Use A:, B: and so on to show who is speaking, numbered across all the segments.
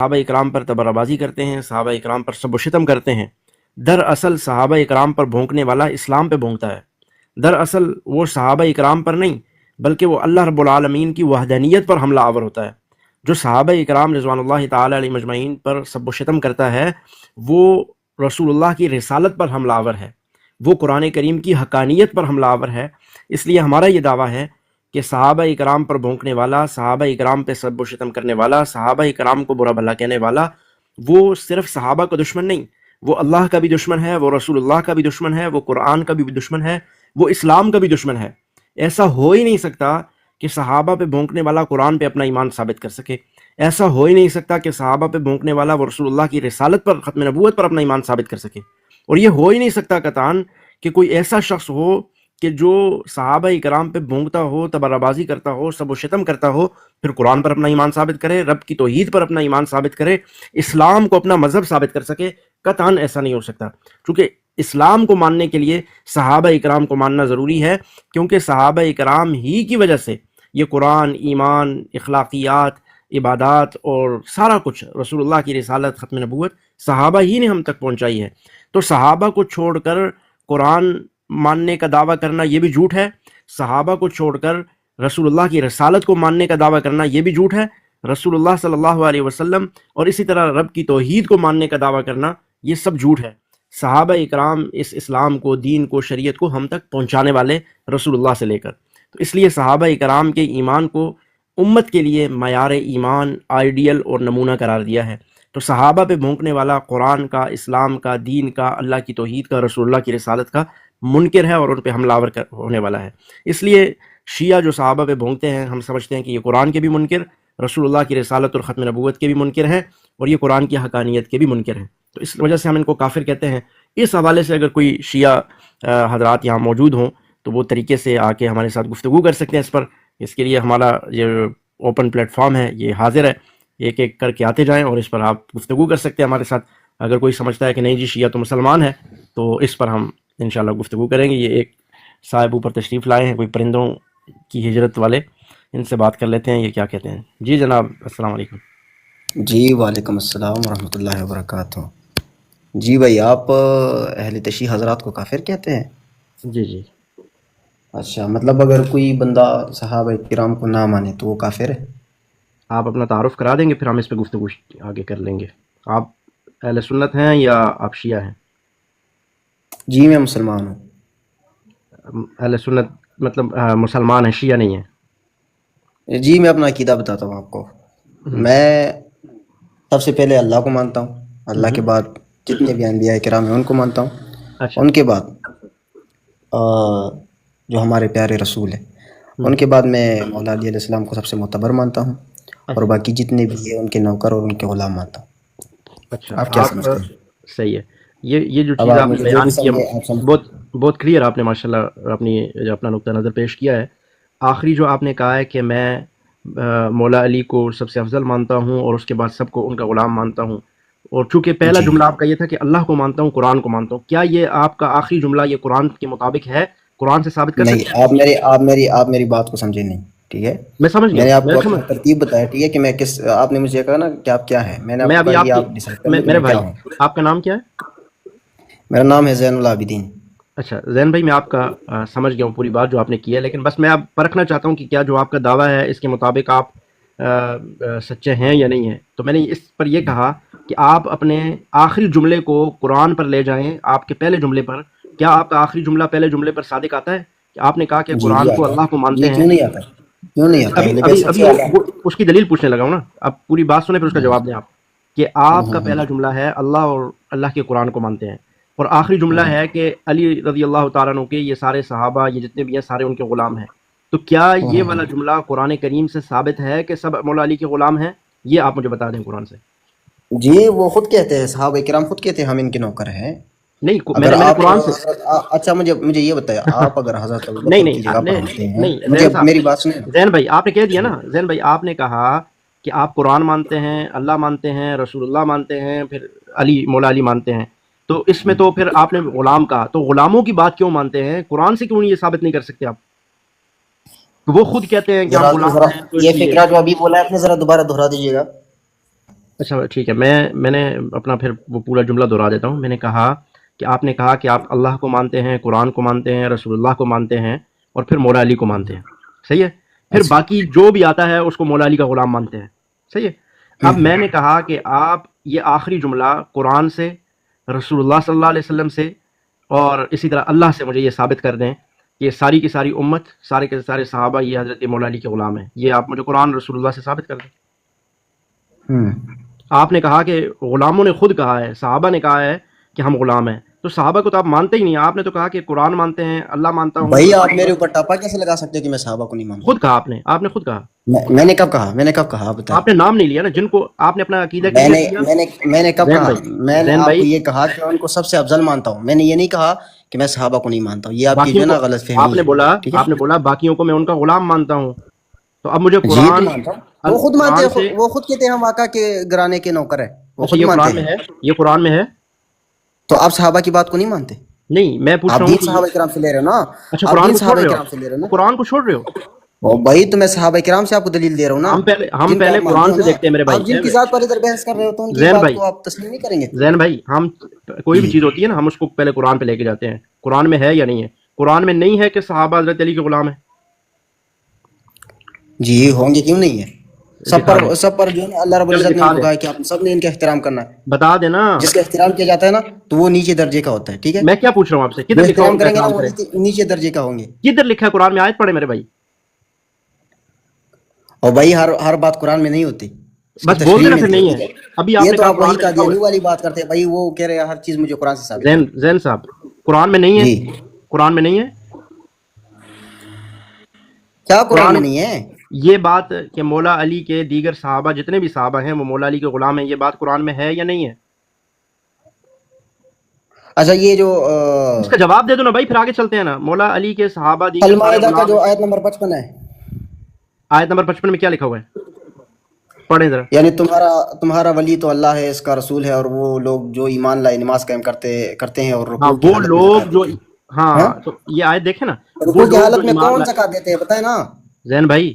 A: صحابہ اکرام پر تبرہ بازی کرتے ہیں، صحابہ اکرام پر سب و شتم کرتے ہیں، دراصل صحابہ اکرام پر بھونکنے والا اسلام پہ بھونکتا ہے۔ دراصل وہ صحابہ اکرام پر نہیں بلکہ وہ اللہ رب العالمین کی وحدانیت پر حملہ آور ہوتا ہے۔ جو صحابہ اکرام رضوان اللہ تعالی علیہ مجمعین پر سب و شتم کرتا ہے وہ رسول اللہ کی رسالت پر حملہ آور ہے، وہ قرآن کریم کی حقانیت پر حملہ آور ہے۔ اس لیے ہمارا یہ دعویٰ ہے کہ صحابہ اکرام پر بھونکنے والا، صحابہ اکرام پہ سب و شتم کرنے والا، صحابہ اکرام کو برا بھلا کہنے والا، وہ صرف صحابہ کا دشمن نہیں، وہ اللہ کا بھی دشمن ہے، وہ رسول اللہ کا بھی دشمن ہے، وہ قرآن کا بھی دشمن ہے، وہ اسلام کا بھی دشمن ہے۔ ایسا ہو ہی نہیں سکتا کہ صحابہ پہ بھونکنے والا قرآن پہ اپنا ایمان ثابت کر سکے، ایسا ہو ہی نہیں سکتا کہ صحابہ پہ بھونکنے والا وہ رسول اللہ کی رسالت پر، ختم نبوت پر اپنا ایمان ثابت کر سکے، اور یہ ہو ہی نہیں سکتا قطعاً کہ کوئی ایسا شخص ہو کہ جو صحابہ اکرام پہ بھونکتا ہو، تبرہ بازی کرتا ہو، سب و شتم کرتا ہو، پھر قرآن پر اپنا ایمان ثابت کرے، رب کی توحید پر اپنا ایمان ثابت کرے، اسلام کو اپنا مذہب ثابت کر سکے۔ قطعاً ایسا نہیں ہو سکتا، چونکہ اسلام کو ماننے کے لیے صحابہ اکرام کو ماننا ضروری ہے، کیونکہ صحابہ اکرام ہی کی وجہ سے یہ قرآن، ایمان، اخلاقیات، عبادات اور سارا کچھ، رسول اللہ کی رسالت، ختم نبوت، صحابہ ہی نے ہم تک پہنچائی ہے۔ تو صحابہ کو چھوڑ کر قرآن ماننے کا دعویٰ کرنا یہ بھی جھوٹ ہے، صحابہ کو چھوڑ کر رسول اللہ کی رسالت کو ماننے کا دعویٰ کرنا یہ بھی جھوٹ ہے، رسول اللہ صلی اللہ علیہ وسلم اور اسی طرح رب کی توحید کو ماننے کا دعویٰ کرنا یہ سب جھوٹ ہے۔ صحابہ اکرام اس اسلام کو، دین کو، شریعت کو ہم تک پہنچانے والے رسول اللہ سے لے کر، تو اس لیے صحابہ اکرام کے ایمان کو امت کے لیے معیار ایمان، آئیڈیل اور نمونہ قرار دیا ہے۔ تو صحابہ پہ بھونکنے والا قرآن کا، اسلام کا، دین کا، اللہ کی توحید کا، رسول اللہ کی رسالت کا منکر ہے اور ان پہ حملہ آور ہونے والا ہے۔ اس لیے شیعہ جو صحابہ پہ بھونکتے ہیں، ہم سمجھتے ہیں کہ یہ قرآن کے بھی منکر، رسول اللہ کی رسالت اور ختم نبوت کے بھی منکر ہیں، اور یہ قرآن کی حقانیت کے بھی منکر ہیں، تو اس وجہ سے ہم ان کو کافر کہتے ہیں۔ اس حوالے سے اگر کوئی شیعہ حضرات یہاں موجود ہوں تو وہ طریقے سے آ کے ہمارے ساتھ گفتگو کر سکتے ہیں اس پر۔ اس کے لیے ہمارا یہ اوپن پلیٹ فارم ہے، یہ حاضر ہے، ایک ایک کر کے آتے جائیں اور اس پر آپ گفتگو کر سکتے ہیں ہمارے ساتھ۔ اگر کوئی سمجھتا ہے کہ نہیں جی شیعہ تو مسلمان ہے، تو اس پر ہم انشاءاللہ گفتگو کریں گے۔ یہ ایک صاحب اوپر تشریف لائے ہیں، کوئی پرندوں کی ہجرت والے، ان سے بات کر لیتے ہیں یہ کیا کہتے ہیں۔ جی جناب، السلام علیکم۔
B: جی وعلیکم السلام ورحمۃ اللہ وبرکاتہ۔ جی بھائی، آپ اہل تشیع حضرات کو کافر کہتے ہیں؟
A: جی جی
B: اچھا، مطلب اگر کوئی بندہ صحابہ کرام کو نہ مانے تو وہ کافر ہے؟
A: آپ اپنا تعارف کرا دیں گے پھر ہم اس پہ گفتگو آگے کر لیں گے۔ آپ اہل سنت ہیں یا آپ شیعہ ہیں؟
B: جی میں مسلمان ہوں۔
A: اہل سنت مطلب مسلمان ہیں، شیعہ نہیں ہیں؟
B: جی میں اپنا عقیدہ بتاتا ہوں آپ کو۔ میں سب سے پہلے اللہ کو مانتا ہوں، اللہ کے بعد جتنے بھی انبیاء کرام ہیں ان کو مانتا ہوں،
A: اچھا،
B: ان کے بعد جو ہمارے پیارے رسول ہیں ان کے بعد میں مولا علی علیہ السلام کو سب سے معتبر مانتا ہوں، اور باقی جتنے بھی ہیں ان کے نوکر اور ان کے غلام مانتا ہوں۔
A: اچھا،
B: آپ کیا سمجھتے ہیں؟
A: صحیح ہے۔ یہ جو
B: اب
A: چیز
B: آپ
A: آپ نے
B: مجھے جو
A: بیان
B: بھی
A: کی ہے
B: سمجھے آپ سمجھ۔
A: بہت کلیئر آپ نے ماشاءاللہ اپنا نقطہ نظر پیش کیا ہے۔ آخری جو آپ نے کہا ہے کہ میں مولا علی کو سب سے افضل مانتا ہوں اور اس کے بعد سب کو ان کا غلام مانتا ہوں، اور چونکہ پہلا
B: جی
A: جملہ آپ کا یہ تھا کہ اللہ کو مانتا ہوں، قرآن کو مانتا ہوں، کیا یہ آپ کا آخری جملہ یہ قرآن کے مطابق ہے؟ قرآن سے ثابت کر
B: نہیں،
A: سکتے ہیں؟
B: آپ میری بات کو سمجھے نہیں، ٹھیک ہے؟
A: میں سمجھ
B: میں
A: گیا،
B: نے آپ
A: میں
B: کو اپنا
A: سمجھ
B: ترتیب بتایا، ٹھیک ہے، کہ میں کس، آپ نے مجھے کہا نا کہ آپ کیا ہے، میں نے آپ
A: میں
B: کو
A: ابھی
B: کہا
A: آپ
B: کہ
A: کی
B: آپ ڈیسائیڈ کر لیں کہ
A: میرے
B: میں کیا
A: بھائی،
B: ہوں۔
A: آپ کا نام کیا ہے؟
B: میرا نام ہے زین العابدین۔
A: اچھا زین بھائی، میں آپ کا سمجھ گیا ہوں پوری بات جو آپ نے کی ہے، لیکن بس میں اب پرکھنا چاہتا ہوں کہ کیا جو آپ کا دعویٰ ہے اس کے مطابق آپ سچے ہیں یا نہیں ہیں۔ تو میں نے اس پر یہ کہا کہ آپ اپنے آخری جملے کو قرآن پر لے جائیں، آپ کے پہلے جملے پر۔ کیا آپ کا آخری جملہ پہلے جملے پر صادق آتا ہے کہ آپ نے کہا کہ
B: جی
A: قرآن کو،
B: آتا
A: اللہ کو
B: ہے۔
A: مانتے
B: جی
A: ہیں؟
B: کیوں نہیں آتا، کیوں نہیں آتا ہے، لیکن سب
A: ابھی
B: سے اعلیٰ۔
A: اس کی دلیل پوچھنے لگا ہوں نا، اب پوری بات سنیں پھر اس کا جواب دیں آپ، کہ آپ کا پہلا جملہ ہے اللہ اور اللہ کے قرآن کو مانتے ہیں، اور آخری جملہ ہے کہ علی رضی اللہ تعالیٰ عنہ کے یہ سارے صحابہ، یہ جتنے بھی ہیں سارے ان کے غلام ہیں۔ تو کیا یہ والا جملہ قرآن کریم سے ثابت ہے کہ سب مولا علی کے غلام ہیں؟ یہ آپ مجھے بتا دیں قرآن سے۔
B: جی وہ خود کہتے ہیں، صحابہ کرام خود کہتے ہیں ہم ان کے نوکر ہیں۔
A: نہیں،
B: اگر
A: میں نے
B: آپ
A: قرآن سے
B: اچھا مجھے یہ بتایا، آپ اگر حضرت
A: نہیں
B: ابوبکر کی
A: نہیں
B: جگہ پر
A: نہیں
B: ہوتے ہیں،
A: نہیں
B: مجھے
A: زین صاحب،
B: میری بات سنیں۔
A: زین بھائی آپ نے کہہ دیا نا، زین بھائی آپ نے کہا کہ آپ قرآن مانتے ہیں، اللہ مانتے ہیں، رسول اللہ مانتے ہیں، پھر علی، مولا علی مانتے ہیں، تو اس میں تو پھر آپ نے غلام کہا، تو غلاموں کی بات کیوں مانتے ہیں؟ قرآن سے کیوں یہ ثابت نہیں کر سکتے آپ؟ وہ خود کہتے ہیں کہ ہم غلام ہیں، تو
B: یہ
A: اس لیے
B: فکرہ جو ابھی بولا ہے آپ نے ذرا دوبارہ دہرا دیجیے گا۔
A: اچھا ٹھیک ہے، میں نے اپنا پھر وہ پورا جملہ دہرا دیتا ہوں. میں نے کہا کہ آپ نے کہا کہ آپ اللہ کو مانتے ہیں، قرآن کو مانتے ہیں، رسول اللہ کو مانتے ہیں، اور پھر مولا علی کو مانتے ہیں. صحیح ہے. پھر
B: اچھا.
A: باقی جو بھی آتا ہے اس کو مولا علی کا غلام مانتے ہیں. صحیح ہے. اب میں نے کہا کہ آپ یہ آخری جملہ قرآن سے، رسول اللہ صلی اللہ علیہ وسلم سے، اور اسی طرح اللہ سے مجھے یہ ثابت کر دیں کہ یہ ساری کی ساری امت، سارے کے سارے صحابہ یہ حضرت مولا علی کے غلام ہیں. یہ آپ مجھے قرآن رسول اللہ سے ثابت کر دیں. آپ نے کہا کہ غلاموں نے خود کہا ہے، صحابہ نے کہا ہے کہ ہم غلام ہیں. تو صحابہ کو تو آپ مانتے ہی نہیں. آپ نے تو کہا کہ قرآن مانتے ہیں، اللہ مانتا ہوں.
B: بھائی آپ میرے اوپر ٹاپا کیسے لگا سکتے ہو کہ میں صحابہ کو نہیں مانتا؟
A: خود کہا آپ نے خود کہا.
B: میں نے کب کہا آپ بتائیں.
A: آپ نے نام نہیں لیا نا جن کو آپ نے اپنا عقیدہ
B: میں
A: کلیئر کیا.
B: نے کب
A: زین
B: کہا؟
A: بھائی،
B: میں نے
A: زین
B: آپ کو
A: بھائی،
B: یہ کہا کہ ان کو سب سے افضل مانتا ہوں. میں نے یہ نہیں کہا کہ میں صحابہ کو نہیں مانتا ہوں. یہ آپ کی جو
A: باقیوں
B: ہے نا
A: کو
B: غلط
A: آپ
B: فہمی
A: نے
B: ہے.
A: بولا
B: ٹھیک ہے
A: آپ نے بولا باقیوں کو میں ان کا غلام مانتا ہوں. تو اب مجھے
B: جی تو
A: قرآن
B: مانتا ہوں. وہ خود مانتے
A: قرآن
B: ہیں،
A: سے.
B: وہ خود کہتے ہیں ہم آقا کے گرانے کے نوکر ہیں. وہ
A: اچھا
B: خود
A: یہ
B: مانتے
A: قرآن میں
B: ہیں.
A: ہے، یہ قرآن میں ہے.
B: تو آپ صحابہ کی بات کو نہیں مانتے؟
A: نہیں میں پوچھ
B: آپ
A: رہا ہوں
B: دین
A: کہ
B: صحابہ کرام سے لے رہے ہو نا.
A: اچھا
B: آپ
A: قرآن
B: دین
A: کو چھوڑ
B: صحابہ
A: رہے ہو،
B: کرام سے لے رہے ہو
A: تو
B: نا.
A: قرآن کو چھوڑ رہے ہو.
B: او بھائی تو میں صحابہ کرام سے آپ کو دلیل دے رہا ہوں نا،
A: ہم
B: جن کو
A: پہلے
B: آپ مانتے
A: قرآن
B: ہو
A: سے
B: نا.
A: دیکھتے ہیں میرے بھائی.
B: آپ جن کی ذات پر ادھر بحث کر رہے ہو تو ان کی
A: زین
B: بات
A: بھائی،
B: کو آپ تسلیم نہیں کریں گے.
A: زین بھائی، ہم کوئی بھی
B: جی
A: چیز ہوتی ہے نا ہم اس کو پہلے قرآن پہ لے کے جاتے ہیں. قرآن میں ہے یا نہیں ہے؟ قرآن میں نہیں ہے کہ صحابہ حضرت علی کے غلام ہیں.
B: جی ہوں گے، کیوں نہیں ہے.
A: دکھا دیں،
B: سب پر جو ہے نا اللہ رب
A: چلو
B: العزت نے ان
A: دکھا
B: کو
A: دیں،
B: کہا ہے کہ آپ سب نے ان کا احترام کرنا ہے.
A: بتا دینا.
B: جس کا احترام کیا جاتا ہے نا تو وہ نیچے درجے کا ہوتا ہے. ٹھیک ہے.
A: میں کیا پوچھ رہا ہوں آپ سے،
B: جو
A: کدھر لکھا ہوا
B: احترام
A: ان کا
B: کریں گے نا
A: احترام
B: وہ
A: کریں؟
B: نیچے درجے کا ہوں گے.
A: کدھر لکھا ہے قرآن میں؟ آیت پڑھے میرے بھائی.
B: اور بھائی ہر بات قرآن میں نہیں ہوتی، اس کی
A: بس بول
B: تشریح
A: دینا پھر
B: ملتی ہے.
A: نہیں
B: ٹھیک
A: ہے.
B: ہے.
A: ابھی آپ
B: یہ
A: نے
B: تو
A: کہا
B: آپ
A: قرآن
B: وہی
A: میں لکھا ہوا
B: قادیانی
A: ہے.
B: والی بات کرتے ہیں بھائی. وہ کہہ رہے ہیں ہر چیز مجھے قرآن سے ثابت کرو.
A: زین صاحب، قرآن میں نہیں ہے،
B: جی
A: قرآن میں نہیں ہے.
B: کیا قرآن
A: قرآن
B: میں نہیں ہے؟
A: یہ بات کہ مولا علی کے دیگر صحابہ جتنے بھی صحابہ ہیں وہ مولا علی کے غلام ہیں، یہ بات قرآن میں ہے یا نہیں ہے؟
B: اچھا یہ جو
A: اس کا جواب دے دو نا بھائی، پھر آگے چلتے ہیں نا. مولا علی کے صحابہ دیگر سارے
B: المائدہ کا
A: غلام
B: جو
A: ہیں.
B: آیت نمبر 55 ہے،
A: آیت نمبر 55 میں کیا لکھا ہوا ہے؟ پڑھیں ذرا.
B: یعنی تمہارا ولی تو اللہ ہے، اس کا رسول ہے، اور وہ لوگ جو ایمان لائے نماز قائم کرتے ہیں اور
A: ہاں
B: رکوع کی
A: وہ
B: حالت میں
A: لوگ
B: زکات
A: جو،
B: دیتے ہیں. ہاں
A: ہاں تو یہ آیت دیکھیں نا، وہ
B: رکوع کی
A: لوگ جو
B: حالت میں
A: ایمان
B: کون
A: لائے.
B: زکات دیتے ہیں بتائیں نا.
A: زین بھائی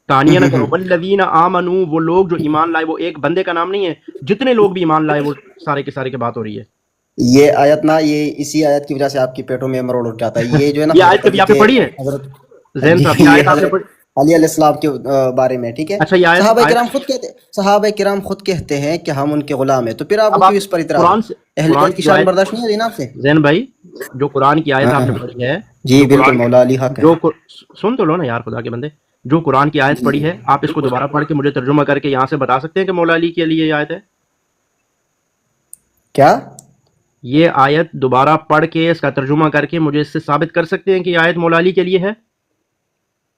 A: کہانیاں نہ کرو. والذین آمنوا، وہ لوگ جو ایمان لائے، وہ ایک بندے کا نام نہیں ہے، جتنے لوگ بھی ایمان لائے وہ سارے کے سارے کی بات ہو رہی ہے.
B: یہ آیت نا، یہ اسی آیت کی وجہ سے آپ کی پیٹوں میں مروڑ اٹھ جاتا ہے. یہ جو ہے نا
A: یہ آیت
B: حضرت
A: کبھی
B: علی
A: آپ نے
B: کے
A: پڑھی ہے
B: حضرت
A: زین
B: جی
A: صاحب؟ یہ
B: یہ
A: آیت آپ نے
B: حضرت
A: پڑھی؟
B: علی علیہ السلام کے بارے میں. ٹھیک ہے.
A: اچھا یہ آیت
B: صحابہ کرام خود کہتے ہیں کہ ہم ان کے غلام ہیں. تو پھر آپ کو
A: اب آپ
B: کیوں اس پر اعتراض ہے؟
A: قرآن سے،
B: اہل
A: قرآن
B: بیت
A: کی
B: کی
A: جو
B: شان
A: آیت،
B: برداشت نہیں ہوتی نا آپ سے.
A: زین بھائی جو قرآن کی آیت
B: ہاں
A: آپ نے
B: ہاں
A: پڑھی ہے،
B: جی
A: جو
B: بالکل،
A: قرآن
B: مولا علی حق ہے.
A: جو سن تو لو نا یار خدا کے بندے. جو قرآن کی آیت پڑھی ہے آپ اس کو دوبارہ پڑھ کے مجھے ترجمہ کر کے یہاں سے بتا سکتے ہیں کہ مولا علی کے لیے یہ آیت ہے؟
B: کیا؟
A: یہ آیت دوبارہ پڑھ کے اس کا ترجمہ کر کے مجھے اس سے ثابت کر سکتے ہیں کہ یہ آیت مولا علی کے لیے ہے؟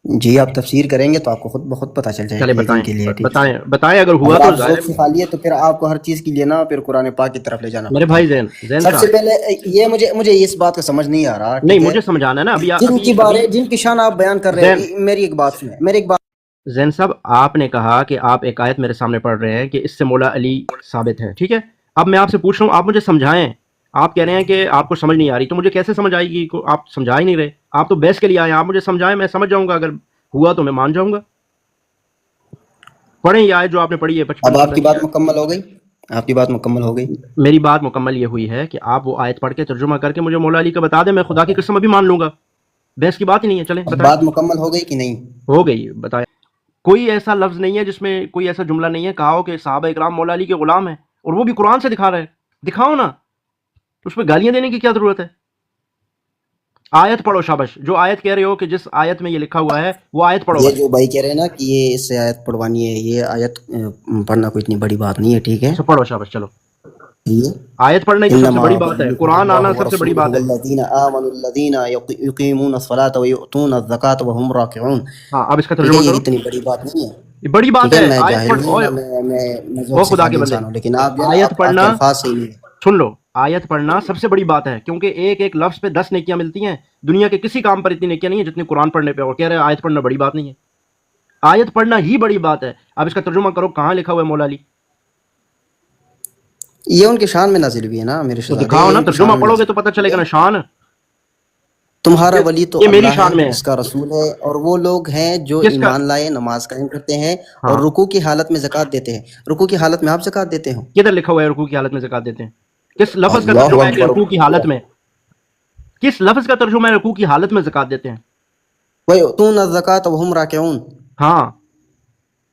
B: جی آپ تفسیر کریں گے تو آپ کو خود بخود پتہ چل جائے
A: چلے
B: گا یہ کن
A: بتائیں،
B: کے لیے. ٹھیک ہے.
A: بتائیں اگر ہوا
B: اگر
A: تو
B: آپ
A: ظاہر
B: ذوق
A: ہے.
B: سکھا لیے تو پھر آپ کو ہر چیز کے لیے نا پھر قرآن پاک کی طرف لے جانا
A: میرے
B: پڑتا ہے.
A: بھائی زین
B: سب سے
A: صاحب،
B: پہلے یہ مجھے اس بات کا سمجھ نہیں آ رہا.
A: نہیں
B: ٹھیک ہے.
A: مجھے سمجھانا ہے نا. ابھی ابھی
B: جن کی شان آپ بیان کر رہے
A: زین
B: ہیں، میری ایک بات سنیں.
A: زین صاحب، آپ نے کہا کہ آپ ایک آیت میرے سامنے پڑھ رہے ہیں کہ اس سے مولا علی ثابت ہے. ٹھیک ہے. اب میں آپ سے پوچھ رہا ہوں، آپ مجھے سمجھائیں. آپ کہہ رہے ہیں کہ آپ کو سمجھ نہیں آ رہی، تو مجھے کیسے سمجھ آئے گی؟ آپ سمجھا ہی نہیں رہے. آپ تو بحث کے لیے آئے ہیں. آپ مجھے سمجھائیں، میں سمجھ جاؤں گا. اگر ہوا تو میں مان جاؤں گا. پڑھیں یہ آیت جو آپ نے پڑھی ہے 55
B: اب آپ
A: نمبر
B: کی
A: کی
B: بات
A: آیت.
B: مکمل ہو گئی. آپ کی بات مکمل ہو گئی.
A: میری بات مکمل یہ ہوئی ہے کہ آپ وہ آیت پڑھ کے ترجمہ کر کے مجھے مولا علی کا بتا دیں. میں خدا کی قسم ابھی مان لوں گا. بحث کی بات ہی نہیں ہے. چلیں
B: اب
A: بتائیں.
B: بات مکمل ہو گئی کہ نہیں؟
A: ہو گئی، بتائیں. کوئی ایسا لفظ نہیں ہے جس میں، کوئی ایسا جملہ نہیں ہے کہا ہو کہ صحابہ اکرام مولا علی کے غلام ہیں، اور وہ بھی قرآن سے دکھا رہے. دکھاؤ نا. اس پہ گالیاں دینے کی کیا ضرورت ہے؟ آیت پڑھو. شابش. جو آیت کہہ رہے ہو کہ جس آیت میں یہ لکھا ہوا ہے وہ آیت پڑھو
B: یہ
A: بس.
B: جو بھائی کہہ رہے ہیں نا کہ یہ اس سے آیت پڑھوانی ہے، یہ آیت پڑھنا کوئی اتنی بڑی بات نہیں ہے. ٹھیک ہے.
A: اچھا پڑھو. شابش. چلو
B: یہ
A: آیت پڑھنا ہی تو سب سے
B: انما
A: بڑی بات ہے.
B: وليكم
A: قرآن
B: الله
A: آنا سب سے بڑی
B: ورسوله
A: بات ہے.
B: والذين آمنوا الذين يقيمون الصلاة ويؤتون الزكاة وهم راكعون.
A: ہاں اب اس کا
B: ٹھیک ہے.
A: ترجمہ
B: یہ
A: کرو.
B: اتنی بڑی بات نہیں ہے.
A: یہ بڑی بات
B: ٹھیک ہے.
A: ہے.
B: میں
A: آیت
B: جاہل
A: پڑھ.
B: نہیں ہوں نا، میں
A: او
B: ذوق
A: خدا کے
B: سکھانے
A: بندے،
B: انسان ہوں، لیکن آپ جو ہے نا
A: آیت
B: آپ
A: پڑھنا،
B: کے الفاظ صحیح نہیں ہے.
A: سن لو. آیت پڑھنا سب سے بڑی بات ہے، کیونکہ ایک ایک لفظ پہ 10 نیکیاں ملتی ہیں. دنیا کے کسی کام پر اتنی نیکیاں نہیں ہیں جتنی قرآن پڑھنے پہ. اور کہہ رہے ہیں آیت پڑھنا بڑی بات نہیں ہے. آیت پڑھنا ہی بڑی بات ہے. اب اس کا ترجمہ کرو. کہاں لکھا ہوا ہے مولا علی؟
B: یہ ان کی شان میں نازل ہوئی ہے نا میرے
A: تو
B: شہزادے،
A: دکھاؤ
B: یہ
A: نا.
B: ان کی
A: ترجمہ
B: شان میں
A: پڑھو گے
B: نازل
A: تو پتہ
B: ہوئی
A: چلے گا
B: ہے.
A: نا. شان
B: تمہارا ولی تو
A: یہ میری
B: اللہ
A: شان میں
B: ہے،
A: ہے.
B: اس کا رسول ہے، اور وہ لوگ ہیں جو
A: کس کا؟
B: ایمان لائے، نماز قائم کرتے ہیں
A: ہاں.
B: اور رکوع کی حالت میں زکوٰۃ دیتے ہیں۔ رکوع کی حالت میں آپ زکوٰۃ دیتے ہو؟
A: کدھر لکھا ہوا ہے رکوع کی حالت میں زکات دیتے ہیں؟ کس لفظ کا
B: اللہ
A: ترجمہ ہے کہ
B: اکبر،
A: رکوع کی حالت میں؟ کس لفظ کا ترجمہ ہے رکوع کی حالت میں زکات دیتے ہیں؟
B: وَيُؤْتُونَ الزَّكَاةَ وَهُمْ راكعون،
A: ہاں.